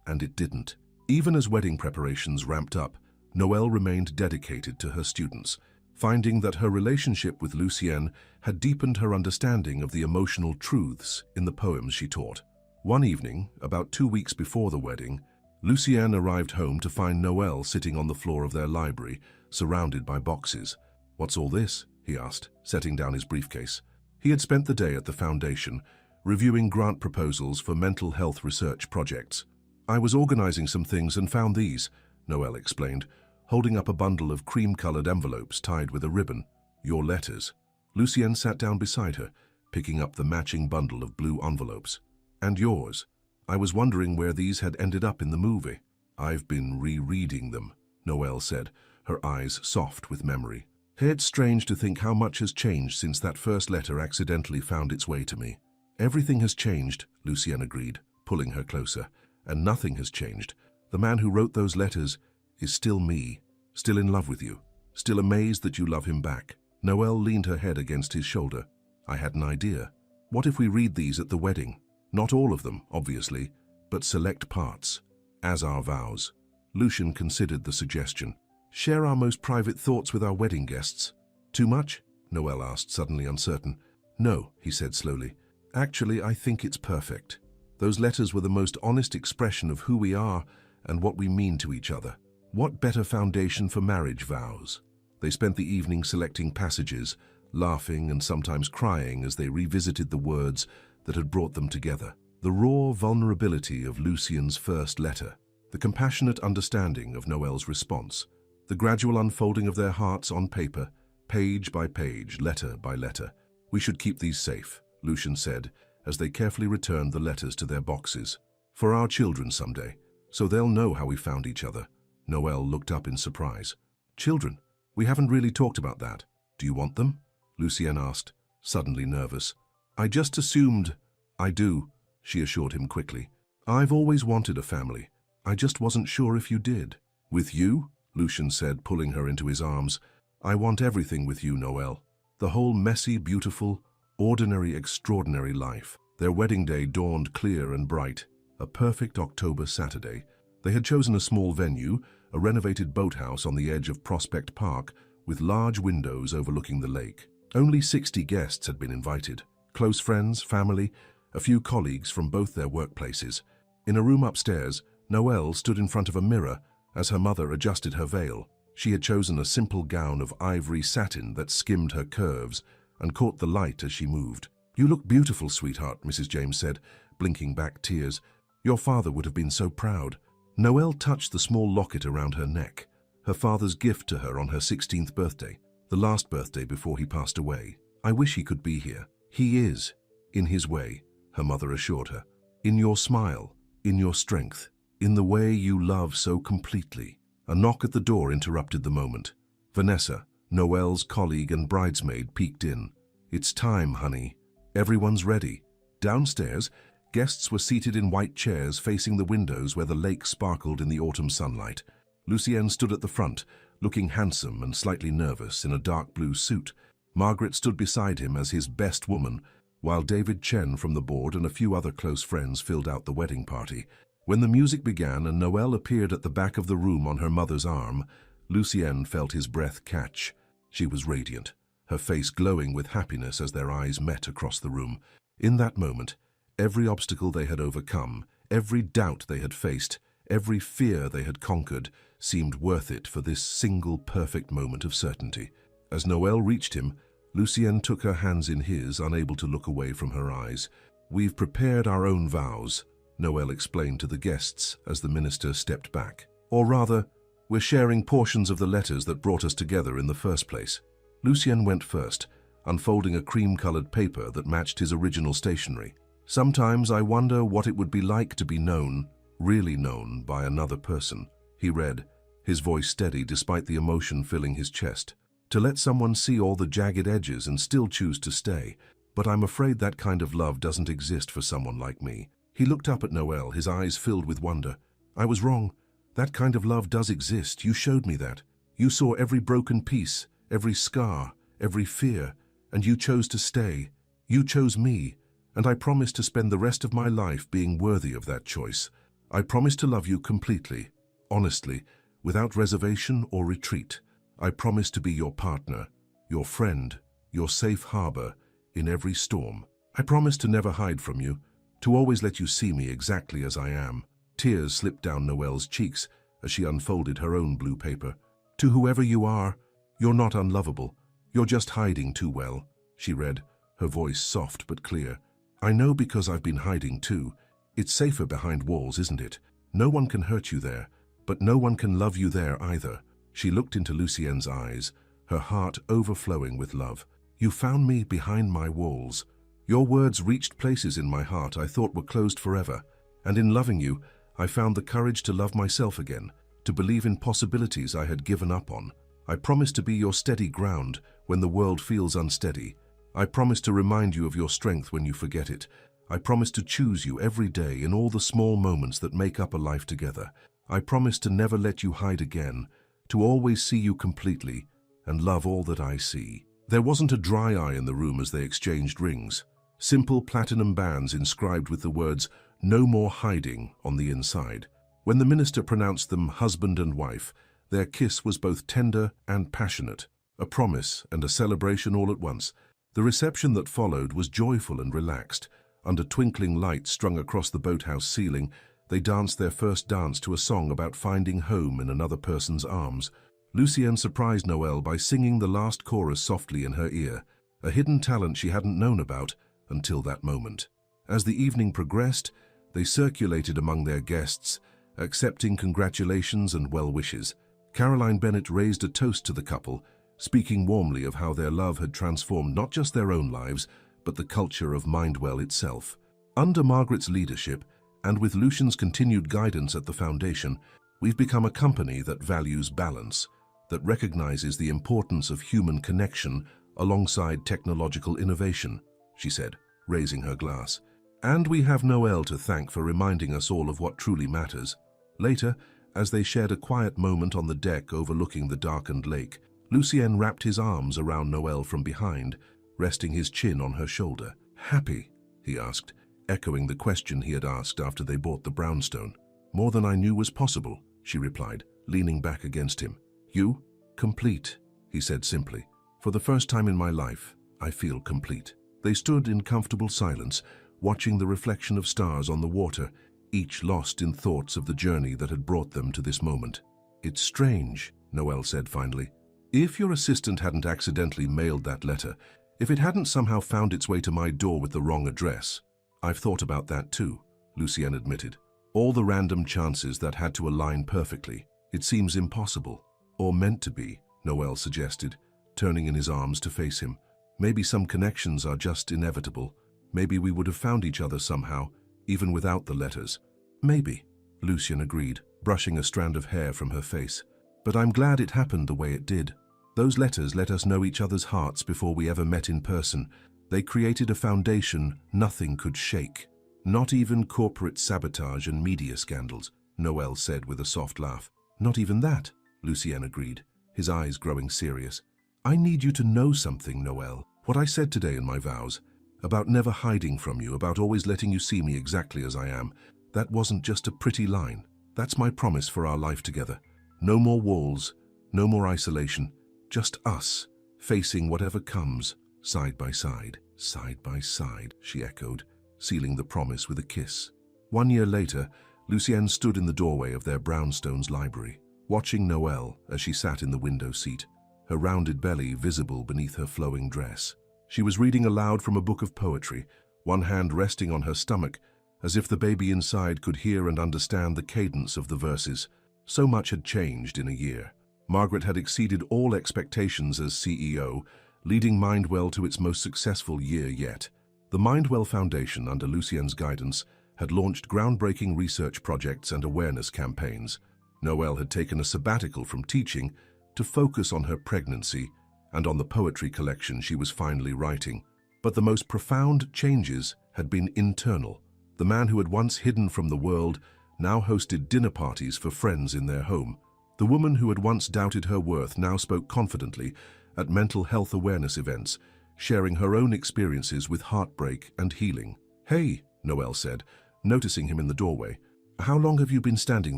And it didn't. Even as wedding preparations ramped up, Noelle remained dedicated to her students, finding that her relationship with Lucienne had deepened her understanding of the emotional truths in the poems she taught. One evening, about 2 weeks before the wedding, Lucienne arrived home to find Noelle sitting on the floor of their library, surrounded by boxes. "What's all this?" he asked, setting down his briefcase. He had spent the day at the foundation, reviewing grant proposals for mental health research projects. "I was organizing some things and found these," Noelle explained, holding up a bundle of cream-colored envelopes tied with a ribbon. "Your letters." Lucienne sat down beside her, picking up the matching bundle of blue envelopes. "And yours. I was wondering where these had ended up in the movie." "I've been rereading them," Noelle said, her eyes soft with memory. "It's strange to think how much has changed since that first letter accidentally found its way to me." "Everything has changed," Lucienne agreed. pulling her closer. "And nothing has changed. The man who wrote those letters is still me, still in love with you, still amazed that you love him back." Noelle leaned her head against his shoulder. "I had an idea. What if we read these at the wedding? Not all of them, obviously, but select parts, as our vows." Lucian considered the suggestion. "Share our most private thoughts with our wedding guests." "Too much?" Noelle asked, suddenly uncertain. "No," he said slowly. "Actually, I think it's perfect. Those letters were the most honest expression of who we are and what we mean to each other. What better foundation for marriage vows?" They spent the evening selecting passages, laughing and sometimes crying as they revisited the words that had brought them together. The raw vulnerability of Lucian's first letter, the compassionate understanding of Noelle's response, the gradual unfolding of their hearts on paper, page by page, letter by letter. "We should keep these safe," Lucian said, as they carefully returned the letters to their boxes. "For our children someday, so they'll know how we found each other." Noelle looked up in surprise. "Children? We haven't really talked about that. Do you want them?" Lucienne asked, suddenly nervous. "I just assumed—" "I do," she assured him quickly. "I've always wanted a family. I just wasn't sure if you did." "With you?" Lucian said, pulling her into his arms. "I want everything with you, Noelle. The whole messy, beautiful, ordinary, extraordinary life." Their wedding day dawned clear and bright, a perfect October Saturday. They had chosen a small venue, a renovated boathouse on the edge of Prospect Park, with large windows overlooking the lake. Only 60 guests had been invited. Close friends, family, a few colleagues from both their workplaces. In a room upstairs, Noelle stood in front of a mirror as her mother adjusted her veil. She had chosen a simple gown of ivory satin that skimmed her curves and caught the light as she moved. "You look beautiful, sweetheart," Mrs. James said, blinking back tears. "Your father would have been so proud." Noelle touched the small locket around her neck, her father's gift to her on her 16th birthday, the last birthday before he passed away. "I wish he could be here." "He is, in his way," her mother assured her. "In your smile, in your strength, in the way you love so completely." A knock at the door interrupted the moment. Vanessa, Noelle's colleague and bridesmaid, peeked in. "It's time, honey. Everyone's ready." Downstairs, guests were seated in white chairs facing the windows where the lake sparkled in the autumn sunlight. Lucienne stood at the front, looking handsome and slightly nervous in a dark blue suit. Margaret stood beside him as his best woman, while David Chen from the board and a few other close friends filled out the wedding party. When the music began and Noelle appeared at the back of the room on her mother's arm, Lucienne felt his breath catch. She was radiant, her face glowing with happiness as their eyes met across the room. In that moment, every obstacle they had overcome, every doubt they had faced, every fear they had conquered, seemed worth it for this single perfect moment of certainty. As Noelle reached him, Lucienne took her hands in his, unable to look away from her eyes. "We've prepared our own vows," Noelle explained to the guests as the minister stepped back. "Or rather, we're sharing portions of the letters that brought us together in the first place." Lucienne went first, unfolding a cream-colored paper that matched his original stationery. "Sometimes I wonder what it would be like to be known, really known, by another person," he read, his voice steady despite the emotion filling his chest. "To let someone see all the jagged edges and still choose to stay. But I'm afraid that kind of love doesn't exist for someone like me." He looked up at Noelle, his eyes filled with wonder. "I was wrong. That kind of love does exist. You showed me that. You saw every broken piece, every scar, every fear, and you chose to stay. You chose me, and I promise to spend the rest of my life being worthy of that choice. I promise to love you completely, honestly, without reservation or retreat. I promise to be your partner, your friend, your safe harbor in every storm. I promise to never hide from you, to always let you see me exactly as I am." Tears slipped down Noelle's cheeks as she unfolded her own blue paper. "To whoever you are, you're not unlovable. You're just hiding too well," she read, her voice soft but clear. "I know because I've been hiding too. It's safer behind walls, isn't it? No one can hurt you there, but no one can love you there either." She looked into Lucienne's eyes, her heart overflowing with love. "You found me behind my walls. Your words reached places in my heart I thought were closed forever, and in loving you, I found the courage to love myself again, to believe in possibilities I had given up on. I promise to be your steady ground when the world feels unsteady. I promise to remind you of your strength when you forget it. I promise to choose you every day in all the small moments that make up a life together. I promise to never let you hide again, to always see you completely and love all that I see." There wasn't a dry eye in the room as they exchanged rings. Simple platinum bands inscribed with the words, "No more hiding," on the inside. When the minister pronounced them husband and wife, their kiss was both tender and passionate, a promise and a celebration all at once. The reception that followed was joyful and relaxed. Under twinkling lights strung across the boathouse ceiling, they danced their first dance to a song about finding home in another person's arms. Lucienne surprised Noël by singing the last chorus softly in her ear, a hidden talent she hadn't known about until that moment. As the evening progressed, they circulated among their guests, accepting congratulations and well wishes. Caroline Bennett raised a toast to the couple, speaking warmly of how their love had transformed not just their own lives, but the culture of Mindwell itself. Under Margaret's leadership, and with Lucian's continued guidance at the foundation, we've become a company that values balance, that recognizes the importance of human connection alongside technological innovation, she said, raising her glass. And we have Noël to thank for reminding us all of what truly matters. Later, as they shared a quiet moment on the deck overlooking the darkened lake, Lucien wrapped his arms around Noël from behind, resting his chin on her shoulder. "Happy?" he asked, echoing the question he had asked after they bought the brownstone. "More than I knew was possible," she replied, leaning back against him. "You?" "Complete," he said simply. "For the first time in my life, I feel complete." They stood in comfortable silence, watching the reflection of stars on the water, each lost in thoughts of the journey that had brought them to this moment. "It's strange," Noël said finally. "If your assistant hadn't accidentally mailed that letter, if it hadn't somehow found its way to my door with the wrong address." "I've thought about that too," Lucien admitted. "All the random chances that had to align perfectly. It seems impossible. Or meant to be," Noël suggested, turning in his arms to face him. "Maybe some connections are just inevitable. Maybe we would have found each other somehow, even without the letters." "Maybe," Lucien agreed, brushing a strand of hair from her face. "But I'm glad it happened the way it did. Those letters let us know each other's hearts before we ever met in person. They created a foundation nothing could shake. Not even corporate sabotage and media scandals," Noël said with a soft laugh. "Not even that," Lucien agreed, his eyes growing serious. "I need you to know something, Noël. What I said today in my vows, about never hiding from you, about always letting you see me exactly as I am, that wasn't just a pretty line. That's my promise for our life together. No more walls, no more isolation, just us, facing whatever comes, side by side." "Side by side," she echoed, sealing the promise with a kiss. 1 year later, Lucienne stood in the doorway of their brownstone's library, watching Noël as she sat in the window seat, her rounded belly visible beneath her flowing dress. She was reading aloud from a book of poetry, one hand resting on her stomach, as if the baby inside could hear and understand the cadence of the verses. So much had changed in a year. Margaret had exceeded all expectations as CEO, leading Mindwell to its most successful year yet. The Mindwell Foundation, under Lucien's guidance, had launched groundbreaking research projects and awareness campaigns. Noël had taken a sabbatical from teaching to focus on her pregnancy and on the poetry collection she was finally writing. But the most profound changes had been internal. The man who had once hidden from the world now hosted dinner parties for friends in their home. The woman who had once doubted her worth now spoke confidently at mental health awareness events, sharing her own experiences with heartbreak and healing. "Hey," Noël said, noticing him in the doorway. "How long have you been standing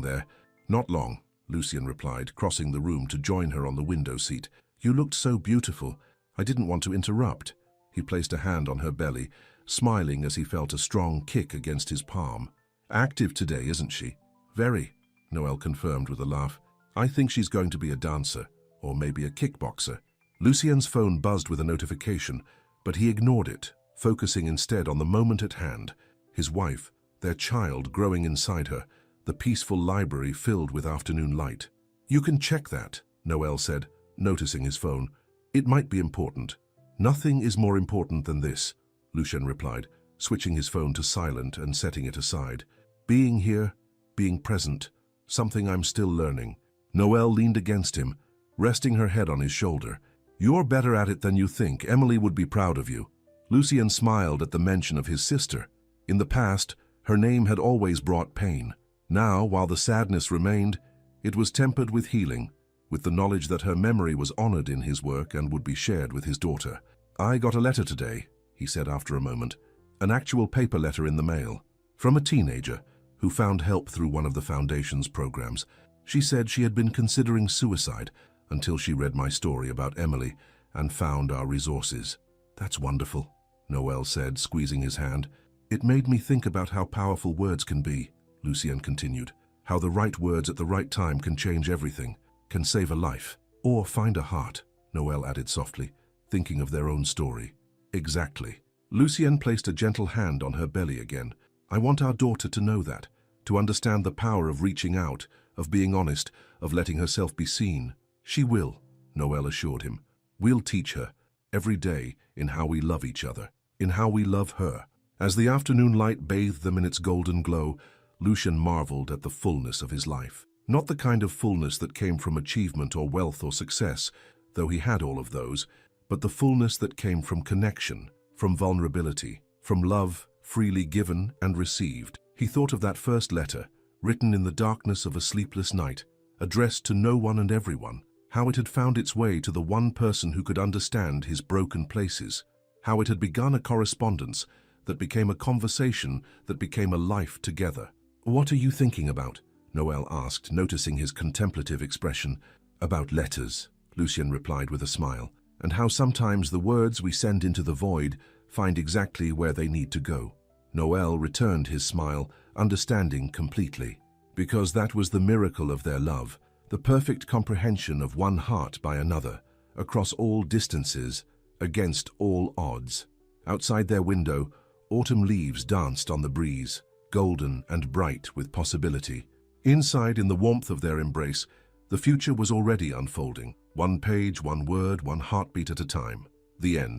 there?" "Not long," Lucien replied, crossing the room to join her on the window seat. "You looked so beautiful. I didn't want to interrupt." He placed a hand on her belly, smiling as he felt a strong kick against his palm. "Active today, isn't she?" "Very," Noël confirmed with a laugh. "I think she's going to be a dancer, or maybe a kickboxer." Lucien's phone buzzed with a notification, but he ignored it, focusing instead on the moment at hand, his wife, their child growing inside her, the peaceful library filled with afternoon light. "You can check that," Noël said, noticing his phone. "It might be important." "Nothing is more important than this," Lucien replied, switching his phone to silent and setting it aside. "Being here, being present, something I'm still learning." Noël leaned against him, resting her head on his shoulder. "You're better at it than you think. Emily would be proud of you." Lucien smiled at the mention of his sister. In the past, her name had always brought pain. Now, while the sadness remained, it was tempered with healing, with the knowledge that her memory was honored in his work and would be shared with his daughter. "I got a letter today," he said after a moment. "An actual paper letter in the mail, from a teenager who found help through one of the Foundation's programs. She said she had been considering suicide until she read my story about Emily and found our resources." "That's wonderful," Noel said, squeezing his hand. "It made me think about how powerful words can be," Lucien continued. "How the right words at the right time can change everything, can save a life, or find a heart," Noel added softly, thinking of their own story. "Exactly." Lucien placed a gentle hand on her belly again. "I want our daughter to know that, to understand the power of reaching out, of being honest, of letting herself be seen." "She will," Noel assured him. "We'll teach her, every day, in how we love each other, in how we love her." As the afternoon light bathed them in its golden glow, Lucien marveled at the fullness of his life. Not the kind of fullness that came from achievement or wealth or success, though he had all of those, but the fullness that came from connection, from vulnerability, from love freely given and received. He thought of that first letter, written in the darkness of a sleepless night, addressed to no one and everyone, how it had found its way to the one person who could understand his broken places, how it had begun a correspondence that became a conversation that became a life together. "What are you thinking about?" Noel asked, noticing his contemplative expression. "About letters," Lucien replied with a smile, "and how sometimes the words we send into the void find exactly where they need to go." Noel returned his smile, understanding completely. Because that was the miracle of their love, the perfect comprehension of one heart by another, across all distances, against all odds. Outside their window, autumn leaves danced on the breeze, golden and bright with possibility. Inside, in the warmth of their embrace, the future was already unfolding, one page, one word, one heartbeat at a time. The end.